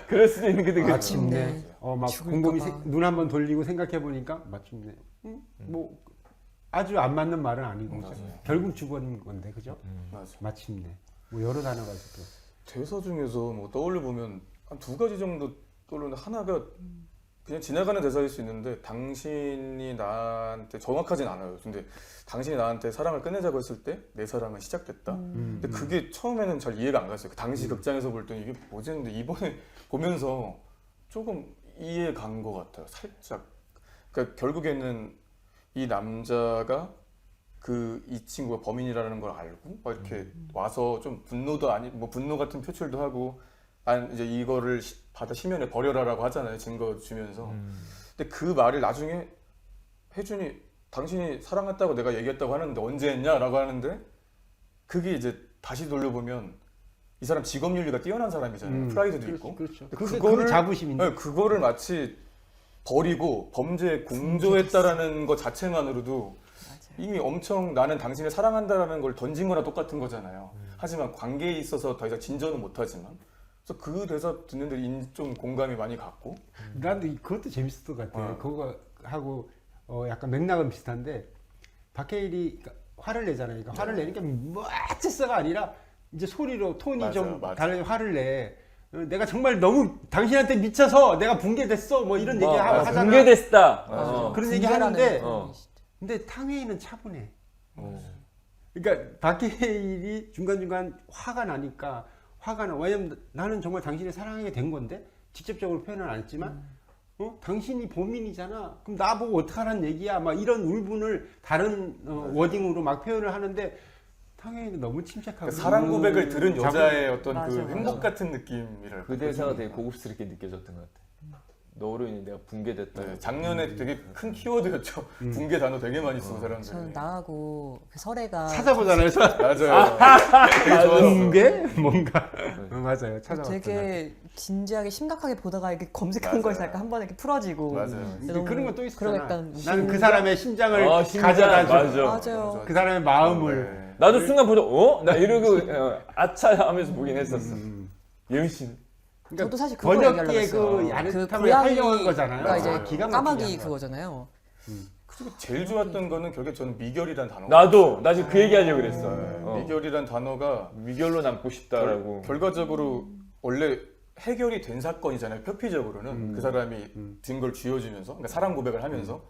Speaker 4: 그럴 수도 있는 게 되게
Speaker 1: 마침내. 막
Speaker 3: 죽을까
Speaker 1: 곰곰이
Speaker 3: 봐.
Speaker 1: 눈 한번 돌리고 생각해 보니까 마침내. 뭐 아주 안 맞는 말은 아니고
Speaker 2: 맞아요.
Speaker 1: 결국 죽은 건데 그죠?
Speaker 2: 맞아.
Speaker 1: 마침내. 뭐 여러 단어가 있어.
Speaker 2: 대사 중에서 뭐 떠올려 보면 한 두 가지 정도 떠오르는데 하나가 그냥 지나가는 대사일 수 있는데 당신이 나한테 정확하진 않아요. 근데 당신이 나한테 사랑을 끝내자고 했을 때 내 사랑은 시작됐다. 근데 그게 처음에는 잘 이해가 안 갔어요. 그 당시 극장에서 볼 때는 이게 뭐지 했는데 이번에 보면서 조금 이해 간 것 같아요. 살짝. 그러니까 결국에는 이 남자가 이 친구가 범인이라는 걸 알고 막 이렇게 와서 좀 분노도 뭐 분노 같은 표출도 하고 이제 이거를 바다 심연에 버려라라고 하잖아요. 증거 주면서. 근데 그 말을 나중에 혜준이 당신이 사랑했다고 내가 얘기했다고 하는데 언제 했냐라고 하는데 그게 이제 다시 돌려보면 이 사람 직업윤리가 뛰어난 사람이잖아요. 프라이드도 있고.
Speaker 1: 그렇죠.
Speaker 2: 근데
Speaker 1: 그게 자부심인데.
Speaker 2: 네, 그거를 마치 버리고 범죄에 공조했다라는 것 자체만으로도 이미 엄청 나는 당신을 사랑한다라는 걸 던진 거나 똑같은 거잖아요. 하지만 관계에 있어서 더 이상 진전은 못하지만 그래서 그 대사 듣는데 좀 공감이 많이 갔고
Speaker 1: 나도 그것도 재밌었던 것 같아. 그거 하고 약간 맥락은 비슷한데 박해일이 화를 내잖아요. 그러니까 화를 내니까 뭐어째서가 아니라 이제 소리로 톤이 좀 다른 화를 내. 내가 정말 너무 당신한테 미쳐서 내가 붕괴됐어. 뭐 이런 얘기 하잖아.
Speaker 4: 붕괴됐다.
Speaker 1: 그런 얘기 하는데
Speaker 4: 어.
Speaker 1: 근데 탕웨이는 차분해. 그러니까 박해일이 중간중간 화가 나니까 왜냐면 나는 정말 당신을 사랑하게 된 건데 직접적으로 표현은 안 했지만 당신이 범인이잖아. 그럼 나보고 어떡하라는 얘기야. 막 이런 울분을 다른 워딩으로 막 표현을 하는데 탕웨이는 너무 침착하고
Speaker 2: 사랑 고백을 들은 여자의 어떤
Speaker 3: 맞아,
Speaker 2: 그
Speaker 3: 맞아.
Speaker 2: 행복 같은 느낌이랄까.
Speaker 4: 그 대사가 되게 고급스럽게 느껴졌던 것 같아. 너로 인해 내가 붕괴됐다.
Speaker 2: 네, 작년에 되게 큰 키워드였죠. 붕괴 단어 되게 많이 쓰고
Speaker 3: 저는
Speaker 2: 사람들이.
Speaker 3: 나하고 그 설애가
Speaker 1: 찾아보잖아요.
Speaker 2: 맞아요. 되게 좋았어.
Speaker 1: 붕괴 뭔가 맞아요. 찾아봤잖아요.
Speaker 3: 되게 진지하게 심각하게 보다가 이렇게 검색한
Speaker 2: 맞아요.
Speaker 3: 거에서 약간 한 번에 이렇게 풀어지고
Speaker 2: 맞아요.
Speaker 1: 근데 그런 건 또
Speaker 3: 그리고
Speaker 1: 있었잖아.
Speaker 3: 약간
Speaker 1: 나는 그 사람의 심장을
Speaker 4: 심장,
Speaker 1: 가져다 줘.
Speaker 3: 맞아요.
Speaker 1: 그 사람의 마음을.
Speaker 2: 네.
Speaker 4: 나도 순간 보다 나 이러고 아차 하면서 보긴 했었어. 예은 씨는
Speaker 3: 저도 사실 그거 얘기하려고
Speaker 1: 번역기의
Speaker 3: 했어요.
Speaker 1: 그 야릇함을
Speaker 3: 고양이가
Speaker 1: 활용한 거잖아요.
Speaker 3: 이제
Speaker 1: 기가 막히게
Speaker 3: 까마귀
Speaker 1: 한 거야.
Speaker 3: 그거잖아요.
Speaker 2: 그리고 제일 좋았던 거는 결국에 저는 미결이란 단어.
Speaker 4: 나 지금 그 얘기하려고 그랬어.
Speaker 2: 미결이란 단어가
Speaker 4: 미결로 남고 싶다라고.
Speaker 2: 결과적으로 원래 해결이 된 사건이잖아요. 표피적으로는 그 사람이 든 걸 쥐어주면서, 그러니까 사랑 고백을 하면서.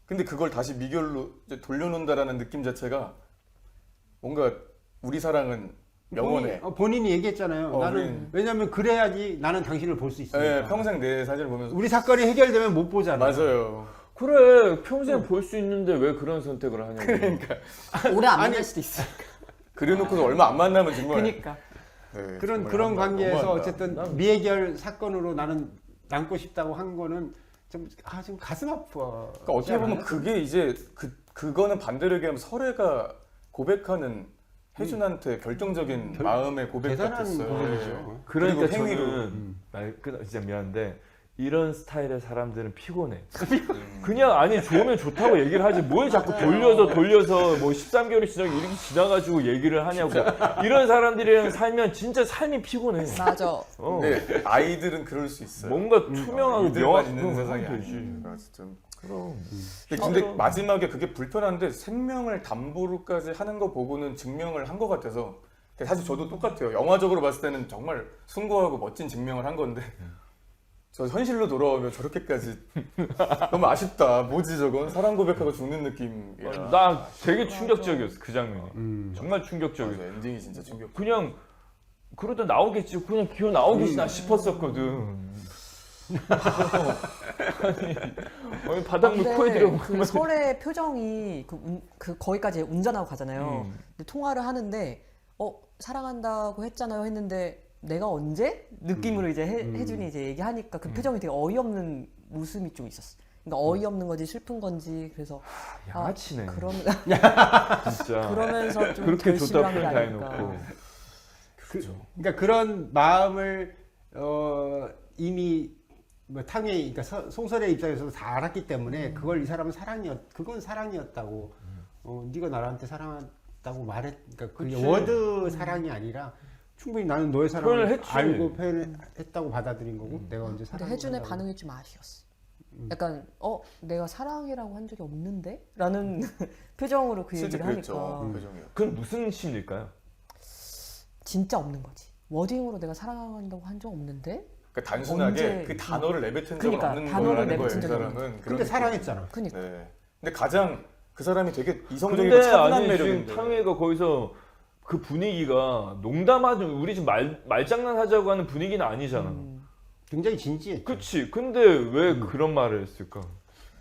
Speaker 2: 근데 그걸 다시 미결로 이제 돌려놓는다라는 느낌 자체가 뭔가 우리 사랑은 영원해.
Speaker 1: 본인이 얘기했잖아요. 나는
Speaker 2: 우린-
Speaker 1: 왜냐면 그래야지 나는 당신을 볼 수 있으니까.
Speaker 2: 네, 평생 내 사진을 보면서
Speaker 1: 우리 사건이 해결되면 못 보잖아.
Speaker 2: 맞아요.
Speaker 4: 그래 평생 볼 수 있는데 왜 그런 선택을 하냐고.
Speaker 2: 그러니까
Speaker 3: 오래 안 만날 수도 있어.
Speaker 2: 그래놓고서 얼마 안 만나면 정말
Speaker 3: 그러니까.
Speaker 2: 네,
Speaker 1: 그런
Speaker 2: 정말
Speaker 1: 관계에서
Speaker 2: 너무한다.
Speaker 1: 어쨌든 미해결 사건으로 나는 남고 싶다고 한 거는 좀 가슴 아파.
Speaker 2: 그러니까 어떻게 보면 그게 이제 그거는 반대로 얘기하면 설애가 고백하는 혜준한테 결정적인 마음의 고백
Speaker 1: 대단한
Speaker 2: 같았어요.
Speaker 1: 고백이죠.
Speaker 4: 그러니까
Speaker 2: 그리고 행위로.
Speaker 4: 저는 진짜 미안한데 이런 스타일의 사람들은 피곤해. 그냥 아니 좋으면 좋다고 얘기를 하지 뭘 자꾸 돌려서 뭐 13개월이 이렇게 지나가지고 얘기를 하냐고. 이런 사람들이랑 살면 진짜 삶이 피곤해.
Speaker 3: 맞아.
Speaker 2: 근데 아이들은 그럴 수 있어요.
Speaker 4: 뭔가 투명하고
Speaker 2: 이들만
Speaker 4: 명확한
Speaker 2: 있는 세상이
Speaker 4: 되지.
Speaker 2: 아니니까 진짜.
Speaker 4: 그럼.
Speaker 2: 근데 마지막에 그게 불편한데 생명을 담보로까지 하는 거 보고는 증명을 한 것 같아서 사실 저도 똑같아요. 영화적으로 봤을 때는 정말 숭고하고 멋진 증명을 한 건데 저 현실로 돌아오면 저렇게까지 너무 아쉽다. 뭐지 저건 사랑 고백하고 죽는 느낌이라.
Speaker 4: 나 되게 충격적이었어 그 장면이. 정말 충격적이었어.
Speaker 2: 맞아, 엔딩이 진짜 충격.
Speaker 4: 그냥 그러다 나오겠지. 그냥 기어 나오겠지 나 싶었었거든. 아니 바닥물 코에
Speaker 3: 근데
Speaker 4: 들어가고.
Speaker 3: 그 설의 표정이 그 거기까지 운전하고 가잖아요.
Speaker 4: 음.
Speaker 3: 근데 통화를 하는데 사랑한다고 했잖아요 했는데 내가 언제? 느낌으로 이제 혜준이 이제 얘기하니까 그 표정이 되게 어이없는 웃음이 좀 있었어. 그러니까 어이없는 건지 슬픈 건지 그래서
Speaker 4: 양아치네. 진짜.
Speaker 3: 그러면서 좀
Speaker 4: 그렇게
Speaker 3: 결심을
Speaker 4: 줬다
Speaker 3: 한 게
Speaker 4: 푼다
Speaker 3: 아닐까.
Speaker 4: 해놓고.
Speaker 1: 그러니까 그런 마음을 이미 뭐 탕웨이, 그러니까 송설의 입장에서도 다 알았기 때문에 그걸 이 사람은 그건 사랑이었다고. 네가 나한테 사랑한다고 그러니까 그게
Speaker 4: 그치.
Speaker 1: 워드 사랑이 아니라 충분히 나는 너의
Speaker 4: 표현을
Speaker 1: 사랑을
Speaker 4: 했지.
Speaker 1: 알고 표현했다고 받아들인 거고 내가 언제
Speaker 3: 근데
Speaker 1: 사랑.
Speaker 3: 혜준의 반응이 좀 아쉬웠어. 약간 내가 사랑이라고 한 적이 없는데? 라는 표정으로 그
Speaker 2: 실제
Speaker 3: 얘기를
Speaker 2: 그랬죠.
Speaker 3: 하니까
Speaker 2: 표정이요.
Speaker 4: 그건 무슨 심일까요?
Speaker 3: 진짜 없는 거지. 워딩으로 내가 사랑한다고 한 적 없는데?
Speaker 2: 그러니까 단순하게
Speaker 3: 언제-
Speaker 2: 그 단어를 내뱉은 적은
Speaker 3: 그러니까
Speaker 2: 없는
Speaker 3: 단어를
Speaker 2: 거라는 거예요.
Speaker 3: 내뱉은
Speaker 2: 이
Speaker 3: 적이
Speaker 2: 사람은.
Speaker 3: 없는
Speaker 2: 그런
Speaker 1: 근데
Speaker 2: 느낌.
Speaker 1: 사랑했잖아.
Speaker 3: 그니까.
Speaker 2: 네. 근데 가장 그 사람이 되게 이성적이고
Speaker 4: 근데
Speaker 2: 차분한
Speaker 4: 아니
Speaker 2: 매력인데.
Speaker 4: 지금 탕웨이가 거기서 그 분위기가 농담하지 우리 지금 말장난하자고 하는 분위기는 아니잖아.
Speaker 1: 굉장히 진지했죠.
Speaker 4: 그치. 근데 왜 그런 말을 했을까?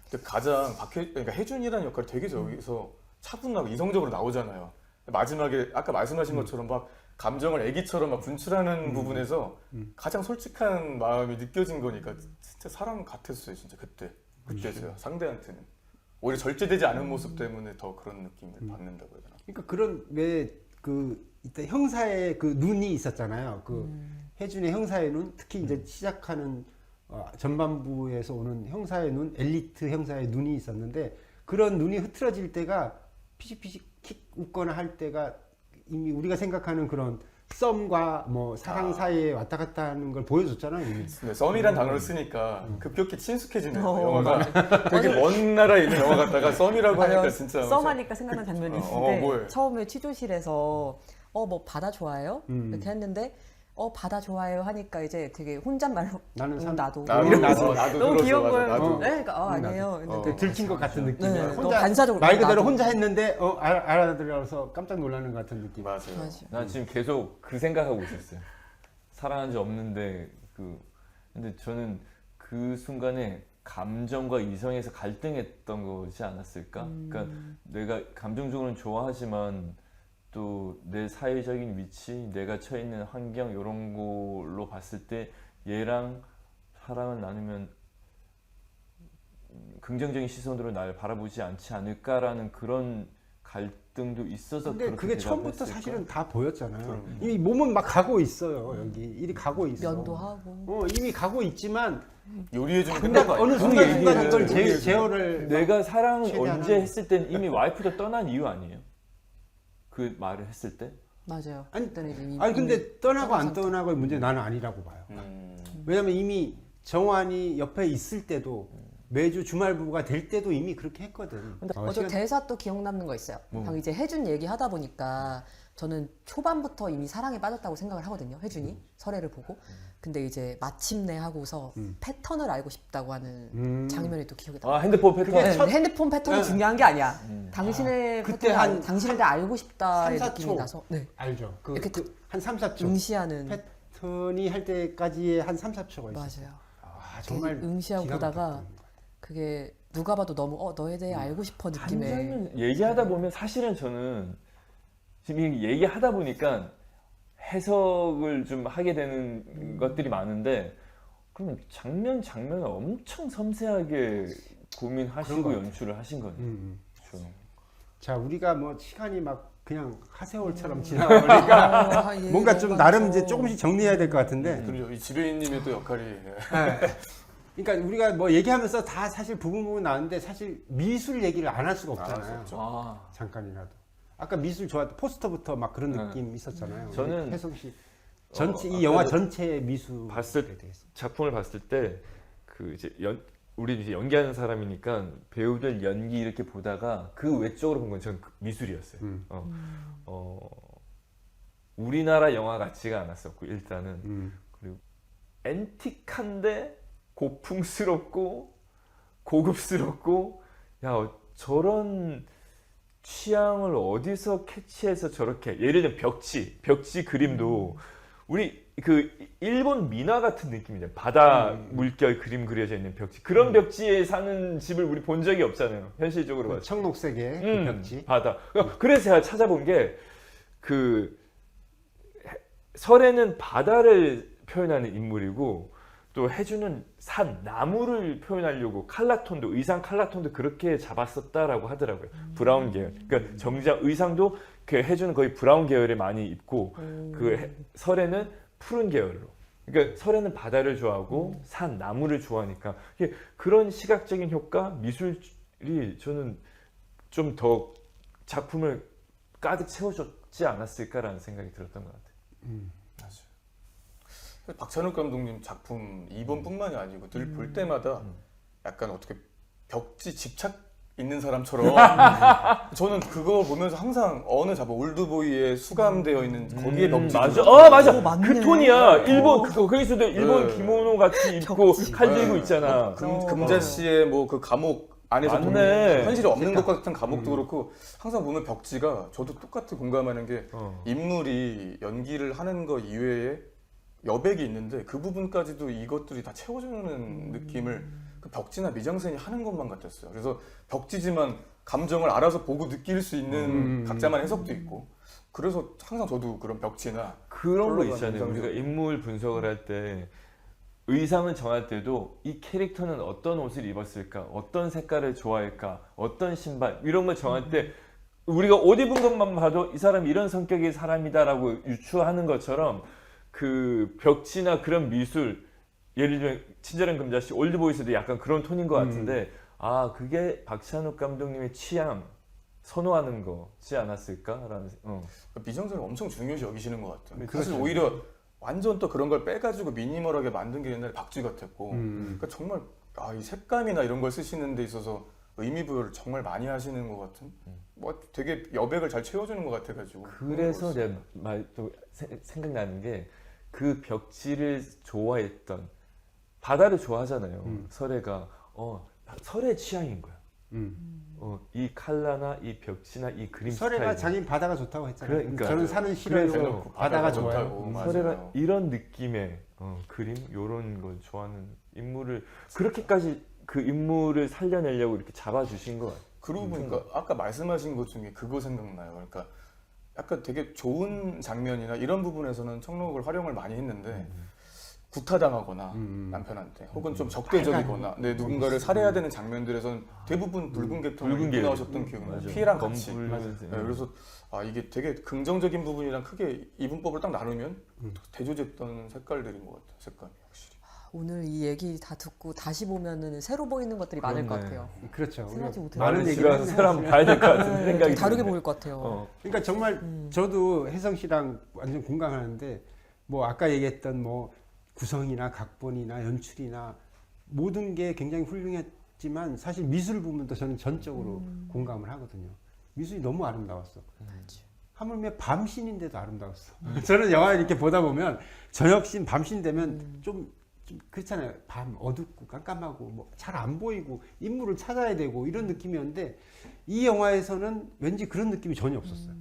Speaker 2: 근데 가장 그러니까 혜준이라는 역할이 되게 저기서 차분하고 이성적으로 나오잖아요. 마지막에 아까 말씀하신 것처럼 막 감정을 애기처럼 막 분출하는 부분에서 가장 솔직한 마음이 느껴진 거니까 진짜 사람 같았어요. 진짜 그때서요. 상대한테는 오히려 절제되지 않은 모습 때문에 더 그런 느낌을 받는다고 해야 되나?
Speaker 1: 그러니까 그런 이때 형사의 그 눈이 있었잖아요. 혜준의 형사의 눈, 특히 이제 시작하는 전반부에서 오는 형사의 눈, 엘리트 형사의 눈이 있었는데 그런 눈이 흐트러질 때가 피식피식 킥 웃거나 할 때가 이미 우리가 생각하는 그런 썸과 뭐 사랑 사이에 왔다 갔다 하는 걸 보여줬잖아요. 이미.
Speaker 2: 근데 썸이란 단어를 쓰니까 급격히 친숙해지네요. 영화가 되게 먼 나라에 있는 영화 같다가 썸이라고 하니까 진짜
Speaker 3: 썸하니까 생각난 장면이 있는데
Speaker 2: 뭐예요?
Speaker 3: 처음에 취조실에서 뭐 바다 좋아해요? 이렇게 했는데 바다 좋아해요 하니까 이제 되게 혼잣말로
Speaker 1: 나는
Speaker 3: 나도
Speaker 2: 나도
Speaker 3: 이러면서
Speaker 2: 나도
Speaker 3: 너무
Speaker 2: 들었어,
Speaker 3: 귀여운
Speaker 2: 맞아,
Speaker 3: 거예요.
Speaker 2: 나도.
Speaker 3: 네, 그러니까 아니에요. 근데
Speaker 1: 들킨 것 같은 느낌이야.
Speaker 3: 네, 너무 반사적으로
Speaker 1: 말 그대로
Speaker 3: 나도.
Speaker 1: 혼자 했는데 알아들어서 깜짝 놀라는 것 같은 느낌.
Speaker 2: 맞아요.
Speaker 3: 맞아.
Speaker 4: 난 지금 계속 그 생각하고 있었어요. 사랑한 적 없는데 근데 저는 그 순간에 감정과 이성에서 갈등했던 거지 않았을까? 그러니까 내가 감정적으로는 좋아하지만 또 내 사회적인 위치, 내가 처해 있는 환경 이런 걸로 봤을 때 얘랑 사랑을 나누면 긍정적인 시선으로 날 바라보지 않지 않을까라는 그런 갈등도 있어서
Speaker 1: 근데
Speaker 4: 그렇게
Speaker 1: 그게 처음부터
Speaker 4: 대답했을까?
Speaker 1: 사실은 다 보였잖아요. 이미 몸은 막 가고 있어요. 여기 일이 가고 있어.
Speaker 3: 면도하고
Speaker 1: 이미 가고 있지만
Speaker 2: 요리해 주면
Speaker 1: 근데
Speaker 2: 끝난 거
Speaker 1: 어느
Speaker 2: 아니에요?
Speaker 1: 순간 이걸
Speaker 2: 얘기를
Speaker 1: 제어를
Speaker 4: 내가 사랑을
Speaker 1: 최대한
Speaker 4: 언제
Speaker 1: 하는
Speaker 4: 했을 땐 이미 와이프도 떠난 이유 아니에요? 그 말을 했을 때
Speaker 3: 맞아요.
Speaker 1: 아니,
Speaker 3: 그때는 이제
Speaker 1: 아니 근데 떠나고 안
Speaker 3: 상태.
Speaker 1: 떠나고의 문제 나는 아니라고 봐요. 왜냐면 이미 정환이 옆에 있을 때도 매주 주말 부부가 될 때도 이미 그렇게 했거든.
Speaker 3: 저
Speaker 1: 시간-
Speaker 3: 대사 또 기억 남는 거 있어요. 방금 이제 혜준 얘기 하다 보니까 저는 초반부터 이미 사랑에 빠졌다고 생각을 하거든요. 혜준이 설애를 보고. 근데 이제 마침내 하고서 패턴을 알고 싶다고 하는 장면이 또 기억에 나요.
Speaker 4: 아 핸드폰 패턴.
Speaker 1: 그게
Speaker 3: 네,
Speaker 1: 첫-
Speaker 3: 핸드폰 패턴이
Speaker 1: 네.
Speaker 3: 중요한 게 아니야. 당신의
Speaker 1: 그때
Speaker 3: 패턴을
Speaker 1: 한
Speaker 3: 당신에 대해 알고 싶다의
Speaker 1: 3, 4초.
Speaker 3: 느낌이 나서 네.
Speaker 1: 알죠.
Speaker 3: 이렇게
Speaker 1: 한 3, 4초.
Speaker 3: 응시하는
Speaker 1: 패턴이 할 때까지의 한 3, 4초가 있어요.
Speaker 3: 맞아요.
Speaker 1: 아, 정말
Speaker 3: 응시하고
Speaker 1: 기가
Speaker 3: 보다가
Speaker 1: 막혔던
Speaker 3: 그게 누가 봐도 너무 너에 대해 알고 싶어 느낌의
Speaker 4: 장면 얘기하다 보면 사실은 저는 지금 이 얘기하다 보니까 해석을 좀 하게 되는 것들이 많은데 그러면 장면을 엄청 섬세하게 고민하시고
Speaker 1: 그런 것
Speaker 4: 연출을 하신 거네요. 그렇죠.
Speaker 1: 자, 우리가 뭐 시간이 막 그냥 하세월처럼 지나가니까
Speaker 3: 아, 예,
Speaker 1: 뭔가
Speaker 3: 너무
Speaker 1: 좀 나름
Speaker 3: 많죠.
Speaker 1: 이제 조금씩 정리해야 될 것 같은데.
Speaker 2: 그리고 이 지배인님의 또 역할이
Speaker 1: 그러니까 우리가 뭐 얘기하면서 다 사실 부분 나왔는데 사실 미술 얘기를 안 할 수가 없잖아요.
Speaker 2: 그렇죠.
Speaker 4: 아,
Speaker 1: 잠깐이라도. 아까 미술 좋았다. 포스터부터 막 그런
Speaker 4: 네.
Speaker 1: 느낌 있었잖아요.
Speaker 4: 저는
Speaker 1: 혜성 씨 전체 이
Speaker 4: 아까
Speaker 1: 영화 전체의 미술에
Speaker 4: 봤을
Speaker 1: 대해서.
Speaker 4: 작품을 봤을 때 그 이제 우리 이제 연기하는 사람이니까 배우들 연기 이렇게 보다가 그 외적으로 본 건 전 미술이었어요. 우리나라 영화 같지가 않았었고 일단은 그리고 앤틱한데 고풍스럽고 고급스럽고 야 저런 취향을 어디서 캐치해서 저렇게 예를 들면 벽지 그림도 우리 그 일본 민화 같은 느낌이잖아요. 바다 물결 그림 그려져 있는 벽지 그런 벽지에 사는 집을 우리 본 적이 없잖아요. 현실적으로
Speaker 1: 그
Speaker 4: 봤을 때.
Speaker 1: 청록색의 그 벽지.
Speaker 4: 바다. 그래서 제가 찾아본 게 그 설에는 바다를 표현하는 인물이고 또 해주는 산, 나무를 표현하려고 칼라톤도 의상 칼라톤도 그렇게 잡았었다라고 하더라고요. 브라운 계열. 그러니까 정작 의상도 그 해주는 거의 브라운 계열에 많이 입고 설에는 푸른 계열로. 그러니까 설에는 바다를 좋아하고 산, 나무를 좋아하니까 이게 그런 시각적인 효과, 미술이 저는 좀 더 작품을 가득 채워줬지 않았을까라는 생각이 들었던 것 같아요.
Speaker 2: 박찬욱 감독님 작품 이번뿐만이 아니고 늘 볼 때마다 약간 어떻게 벽지 집착 있는 사람처럼 저는 그거 보면서 항상 어느 작품 올드보이에 수감되어 있는 거기에 벽지
Speaker 4: 맞아. 맞아.
Speaker 3: 맞네.
Speaker 4: 그 톤이야. 일본 그거 거기서도 일본
Speaker 2: 네.
Speaker 4: 기모노 같이 입고 칼 들고 있잖아.
Speaker 2: 금자 씨의 뭐 그 감옥 안에서
Speaker 4: 맞네.
Speaker 2: 보는 현실에 없는 것 같은 감옥도 그렇고 항상 보면 벽지가 저도 똑같이 공감하는 게 인물이 연기를 하는 거 이외에 여백이 있는데 그 부분까지도 이것들이 다 채워주는 느낌을 그 벽지나 미장센이 하는 것만 같았어요. 그래서 벽지지만 감정을 알아서 보고 느낄 수 있는 각자만의 해석도 있고 그래서 항상 저도 그런 벽지나
Speaker 4: 그런 거
Speaker 2: 컬러감
Speaker 4: 있잖아요.
Speaker 2: 인상적이고.
Speaker 4: 우리가 인물 분석을 할 때 의상을 정할 때도 이 캐릭터는 어떤 옷을 입었을까, 어떤 색깔을 좋아할까, 어떤 신발 이런 걸 정할 때 우리가 옷 입은 것만 봐도 이 사람이 이런 성격의 사람이다라고 유추하는 것처럼 그 벽지나 그런 미술 예를 들면 친절한 금자씨 올드보이스도 약간 그런 톤인 것 같은데 아 그게 박찬욱 감독님의 취향 선호하는 거지 않았을까라는
Speaker 2: 미장센을 엄청 중요시 여기시는 것 같아요.
Speaker 1: 그렇죠.
Speaker 2: 사실 오히려 완전 또 그런 걸 빼가지고 미니멀하게 만든 게 옛날에 박쥐 같았고 그러니까 정말 이 색감이나 이런 걸 쓰시는 데 있어서 의미 부여를 정말 많이 하시는 것 같은 뭐 되게 여백을 잘 채워주는 것 같아가지고
Speaker 4: 그래서 내 말도 생각나는 게 그 벽지를 좋아했던 바다를 좋아하잖아요. 설애가 설의 취향인 거야. 이 칼라나 이 벽지나 이 그림
Speaker 1: 설애가
Speaker 4: 스타일.
Speaker 1: 자기는 바다가 좋다고 했잖아요.
Speaker 4: 그러니까.
Speaker 1: 저는 산은 싫어요.
Speaker 4: 그래서
Speaker 1: 바다가
Speaker 2: 좋다고.
Speaker 1: 좋아요.
Speaker 2: 맞아요.
Speaker 4: 설애가 이런 느낌의 그림 이런 걸 좋아하는 인물을 그렇게까지 그 인물을 살려내려고 이렇게 잡아주신 것 같아요.
Speaker 2: 그러고 보니까 아까 말씀하신 것 중에 그거 생각나요. 그러니까 약간 되게 좋은 장면이나 이런 부분에서는 청록을 활용을 많이 했는데 구타당하거나 남편한테 혹은 좀 적대적이거나 누군가를 살해해야 되는 장면들에서는 대부분 붉은 계통을
Speaker 4: 붉은
Speaker 2: 입고
Speaker 4: 계열.
Speaker 2: 나오셨던 기억이 나요.
Speaker 4: 맞아.
Speaker 2: 피해랑 같이.
Speaker 4: 검붉은
Speaker 2: 네, 그래서 이게 되게 긍정적인 부분이랑 크게 이분법을 딱 나누면 대조됐던 색깔들인 것 같아요. 색감이 확실히.
Speaker 3: 오늘 이 얘기 다 듣고 다시 보면은 새로 보이는 것들이 많을 것
Speaker 4: 그렇네.
Speaker 3: 같아요.
Speaker 1: 그렇죠.
Speaker 3: 생각지
Speaker 1: 우리가
Speaker 3: 못했는데.
Speaker 1: 많은
Speaker 4: 나는
Speaker 1: 얘기를
Speaker 4: 집에 가서 새로 한번 봐야 될 것 같은
Speaker 3: 네,
Speaker 4: 생각이
Speaker 3: 다르게
Speaker 4: 드는데.
Speaker 3: 보일 것 같아요.
Speaker 4: 어.
Speaker 1: 그러니까 정말 저도 혜성 씨랑 완전 공감하는데 뭐 아까 얘기했던 뭐 구성이나 각본이나 연출이나 모든 게 굉장히 훌륭했지만 사실 미술 부분도 저는 전적으로 공감을 하거든요. 미술이 너무 아름다웠어. 하물며 밤신인데도 아름다웠어. 저는 영화 이렇게 보다 보면 저녁신, 밤신 되면 좀 그렇잖아요. 밤 어둡고 깜깜하고 뭐 잘 안 보이고 인물을 찾아야 되고 이런 느낌이었는데 이 영화에서는 왠지 그런 느낌이 전혀 없었어요.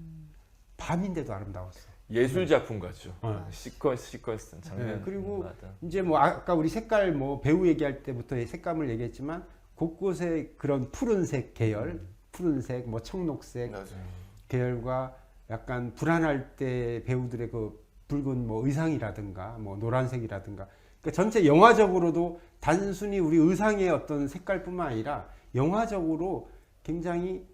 Speaker 1: 밤인데도 아름다웠어.
Speaker 4: 예술 작품 같죠.
Speaker 1: 어.
Speaker 4: 시퀀스
Speaker 1: 네,
Speaker 4: 장면.
Speaker 1: 그리고
Speaker 4: 맞아.
Speaker 1: 이제 뭐 아까 우리 색깔 뭐 배우 얘기할 때부터 색감을 얘기했지만 곳곳에 그런 푸른색 계열, 푸른색 뭐 청록색
Speaker 2: 맞아요.
Speaker 1: 계열과 약간 불안할 때 배우들의 그 붉은 뭐 의상이라든가 뭐 노란색이라든가 그러니까 전체 영화적으로도 단순히 우리 의상의 어떤 색깔뿐만 아니라 영화적으로 굉장히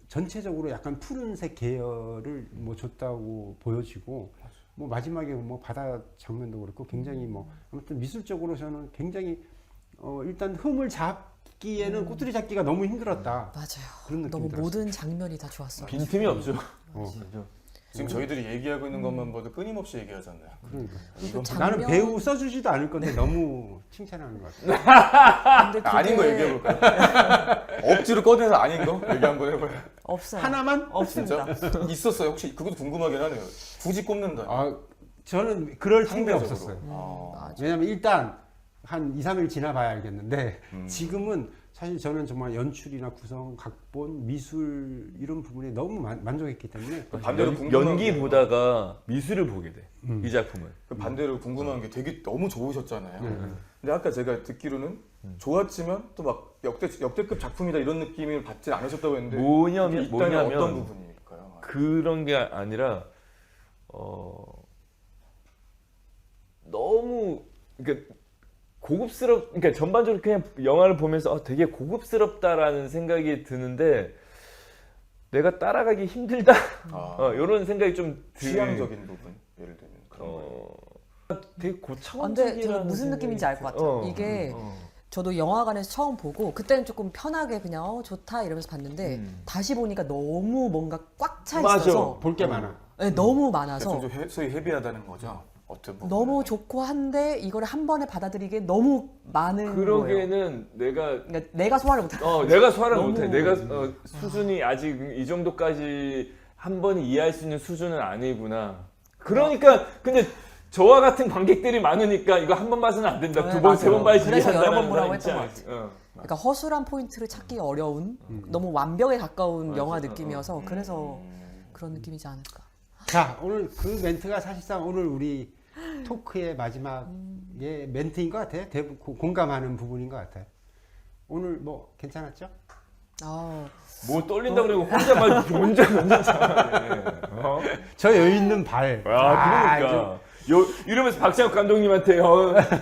Speaker 1: 전체적으로 약간 푸른색 계열을 뭐 줬다고 보여지고 뭐 마지막에 뭐 바다 장면도 그렇고 굉장히 뭐 아무튼 미술적으로 저는 굉장히 일단 흠을 잡기에는 꼬투리 잡기가 너무 힘들었다.
Speaker 3: 맞아요.
Speaker 1: 그런 느낌이
Speaker 3: 너무
Speaker 1: 들었어요.
Speaker 3: 모든 장면이 다 좋았어요.
Speaker 4: 빈틈이 없죠.
Speaker 3: 맞아요.
Speaker 2: 지금 저희들이 얘기하고 있는 것만 봐도 끊임없이 얘기하잖아요.
Speaker 1: 그러니까.
Speaker 3: 그리고
Speaker 1: 나는
Speaker 3: 장면-
Speaker 1: 배우 써주지도 않을 건데 너무 칭찬하는 것 같아.
Speaker 3: 근데
Speaker 2: 아닌 거
Speaker 3: 그게
Speaker 2: 얘기해볼까요? 억지로 꺼내서 아닌 거 얘기 한번 해봐요.
Speaker 3: 없어요.
Speaker 1: 하나만?
Speaker 3: 없습니다.
Speaker 2: 진짜? 있었어요. 혹시 그것도 궁금하긴 하네요. 굳이 꼽는다.
Speaker 1: 아, 저는 그럴 틈이
Speaker 2: 상대적으로.
Speaker 1: 없었어요.
Speaker 2: 아.
Speaker 3: 맞아.
Speaker 1: 왜냐면 일단 한 2, 3일 지나봐야 알겠는데
Speaker 2: 음.
Speaker 1: 지금은 사실 저는 정말 연출이나 구성, 각본, 미술 이런 부분에 너무 만족했기 때문에
Speaker 2: 반대로 궁금한
Speaker 4: 연기
Speaker 2: 게-
Speaker 4: 보다가 미술을 보게 돼. 이 작품을.
Speaker 2: 그 반대로 궁금한 게 되게 너무 좋으셨잖아요.
Speaker 1: 네.
Speaker 2: 근데 아까 제가 듣기로는 좋았지만 또 막 역대급 작품이다 이런 느낌을 받지 않으셨다고 했는데
Speaker 4: 뭐냐면
Speaker 2: 이게 있다면 어떤
Speaker 4: 뭐냐면
Speaker 2: 부분일까요?
Speaker 4: 그런 게 아니라 너무 그러니까 그러니까 전반적으로 그냥 영화를 보면서 되게 고급스럽다라는 생각이 드는데 내가 따라가기 힘들다 이런 생각이 좀
Speaker 2: 취향적인 부분 예를 들면 그런 거예요.
Speaker 4: 되게
Speaker 3: 근데
Speaker 4: 고차원적이라는
Speaker 3: 저는 무슨 느낌인지 알 것 같아요. 이게 저도 영화관에서 처음 보고 그때는 조금 편하게 그냥 좋다 이러면서 봤는데 다시 보니까 너무 뭔가 꽉 차
Speaker 4: 맞아.
Speaker 3: 있어서
Speaker 1: 볼 게 많아.
Speaker 3: 네, 너무 많아서
Speaker 2: 좀 소위 헤비하다는 거죠. 어떤 부분
Speaker 3: 너무 좋고 한데 이거를 한 번에 받아들이기에 너무 많은 거예요.
Speaker 4: 그러기에는 내가
Speaker 3: 그러니까 내가 소화를 못해.
Speaker 4: 내가 소화를
Speaker 3: 너무-
Speaker 4: 못해. 내가 수준이 아직 이 정도까지 한 번에 이해할 수 있는 수준은 아니구나. 그러니까 근데 저와 같은 관객들이 많으니까 이거 한 번 봐서는 안 된다.
Speaker 3: 네,
Speaker 4: 두 번, 세 번
Speaker 3: 맞아요.
Speaker 4: 봐야지
Speaker 3: 그래서
Speaker 4: 이해한다는
Speaker 3: 여러 번 보라고
Speaker 4: 사람
Speaker 3: 했던 것
Speaker 4: 있지 않아?
Speaker 3: 그러니까 허술한 포인트를 찾기 어려운 너무 완벽에 가까운
Speaker 4: 맞아.
Speaker 3: 영화 느낌이어서 그래서
Speaker 2: 음.
Speaker 3: 그런 느낌이지 않을까.
Speaker 1: 자, 오늘 그 멘트가 사실상 오늘 우리 토크의 마지막의 멘트인 것 같아요. 공감하는 부분인 것 같아요. 오늘 뭐 괜찮았죠?
Speaker 4: 뭐 떨린다 그러고 혼자 막 혼자 잘하네.
Speaker 1: 저 여유 있는 발.
Speaker 4: 그러니까 이러면서 박찬욱 감독님한테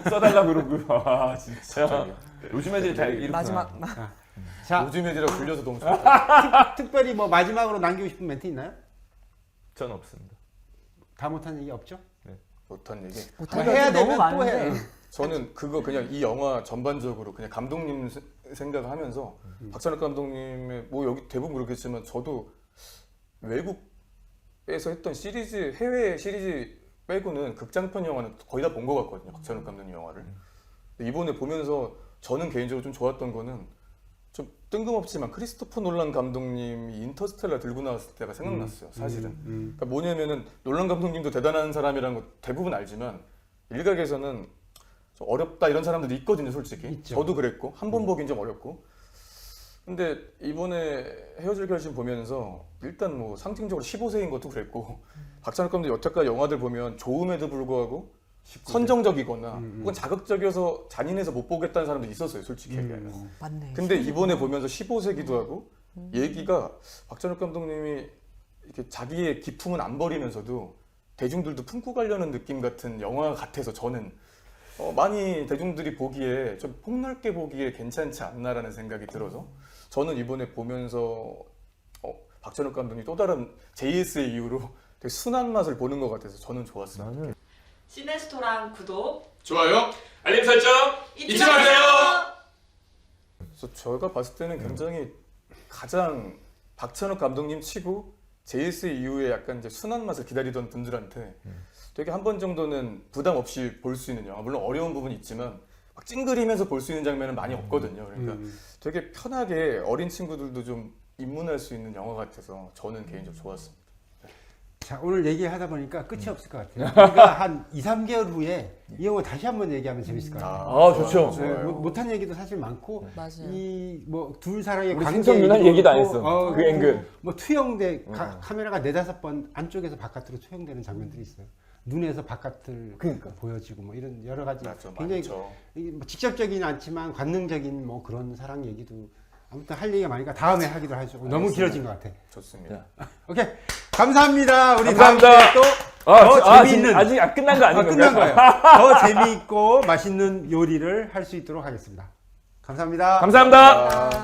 Speaker 4: 써달라 그러고 진짜 요즘 애들이 다 이렇게
Speaker 3: 마지막
Speaker 1: 자,
Speaker 2: 요즘 애들이랑 굴려서 너무 좋다.
Speaker 1: 특별히 뭐 마지막으로 남기고 싶은 멘트 있나요?
Speaker 4: 전 없습니다.
Speaker 1: 다 못한 얘기 없죠?
Speaker 2: 못한 얘기.
Speaker 3: 못한
Speaker 1: 뭐 해야
Speaker 3: 게 너무
Speaker 1: 되면 또 해.
Speaker 3: 많은데
Speaker 2: 저는 그거 그냥 이 영화 전반적으로 그냥 감독님 생각을 하면서 박찬욱 감독님의 뭐 여기 대부분 그렇겠지만 저도 외국에서 했던 시리즈 해외 시리즈 빼고는 극장편 영화는 거의 다 본 것 같거든요. 박찬욱 감독님 영화를. 근데 이번에 보면서 저는 개인적으로 좀 좋았던 거는 좀 뜬금없지만 크리스토퍼 놀란 감독님이 인터스텔라 들고 나왔을 때가 생각났어요. 사실은. 그러니까 뭐냐면은 놀란 감독님도 대단한 사람이라는 거 대부분 알지만 일각에서는 좀 어렵다 이런 사람들도 있거든요, 솔직히.
Speaker 1: 있죠.
Speaker 2: 저도 그랬고 한 번 보긴 좀 어렵고. 근데 이번에 헤어질 결심 보면서 일단 뭐 상징적으로 15세인 것도 그랬고 박찬욱 감독 여태까지 영화들 보면 좋음에도 불구하고 선정적이거나 혹은 자극적이어서 잔인해서 못 보겠다는 사람도 있었어요, 솔직히 얘기하면.
Speaker 3: 맞네.
Speaker 2: 근데 이번에 보면서 15세기도 하고 얘기가 박찬욱 감독님이 이렇게 자기의 기품은 안 버리면서도 대중들도 품고 가려는 느낌 같은 영화 같아서 저는 많이 대중들이 보기에 좀 폭넓게 보기에 괜찮지 않나라는 생각이 들어서 저는 이번에 보면서 박찬욱 감독이 또 다른 JS의 이후로 되게 순한 맛을 보는 것 같아서 저는 좋았어요.
Speaker 4: 나는
Speaker 6: 시네스토랑 구독
Speaker 5: 좋아요, 알림 설정 잊지
Speaker 6: 마세요.
Speaker 5: 마세요.
Speaker 2: 그래서 저희가 봤을 때는 굉장히 가장 박찬욱 감독님 치고 JS 이후에 약간 이제 순한 맛을 기다리던 분들한테 되게 한 번 정도는 부담 없이 볼 수 있는 영화. 물론 어려운 부분이 있지만 막 찡그리면서 볼 수 있는 장면은 많이 없거든요. 그러니까 되게 편하게 어린 친구들도 좀 입문할 수 있는 영화 같아서 저는 개인적으로 좋았습니다.
Speaker 1: 자, 오늘 얘기하다 보니까 끝이 없을 것 같아요. 우리가 한 2, 3개월 후에 이 영화 다시 한번 얘기하면 재밌을 것 같아요.
Speaker 4: 아, 좋죠.
Speaker 1: 네, 못한 얘기도 사실 많고
Speaker 3: 맞아요.
Speaker 1: 이 뭐 둘 사람의
Speaker 4: 우리
Speaker 1: 관계
Speaker 4: 생선 누나 얘기도 안 했어. 그 앵글.
Speaker 1: 뭐 투영돼 카메라가 4-5번 안쪽에서 바깥으로 투영되는 장면들이 있어요. 눈에서 바깥을
Speaker 4: 그러니까.
Speaker 1: 보여지고 뭐 이런 여러 가지
Speaker 2: 맞죠,
Speaker 1: 굉장히
Speaker 2: 많죠.
Speaker 1: 이게 뭐 직접적이진 않지만 관능적인 뭐 그런 사랑 얘기도 아무튼 할 얘기가 많으니까 다음에 하기로 하죠. 너무 길어진 것 같아.
Speaker 2: 좋습니다.
Speaker 1: 오케이, 감사합니다. 우리
Speaker 4: 감사합니다.
Speaker 1: 다음 주에 또 재미있는
Speaker 4: 아직 끝난 거 아닌
Speaker 1: 끝난
Speaker 4: 건가요?
Speaker 1: 거예요. 더 재미있고 맛있는 요리를 할 수 있도록 하겠습니다. 감사합니다.
Speaker 4: 감사합니다.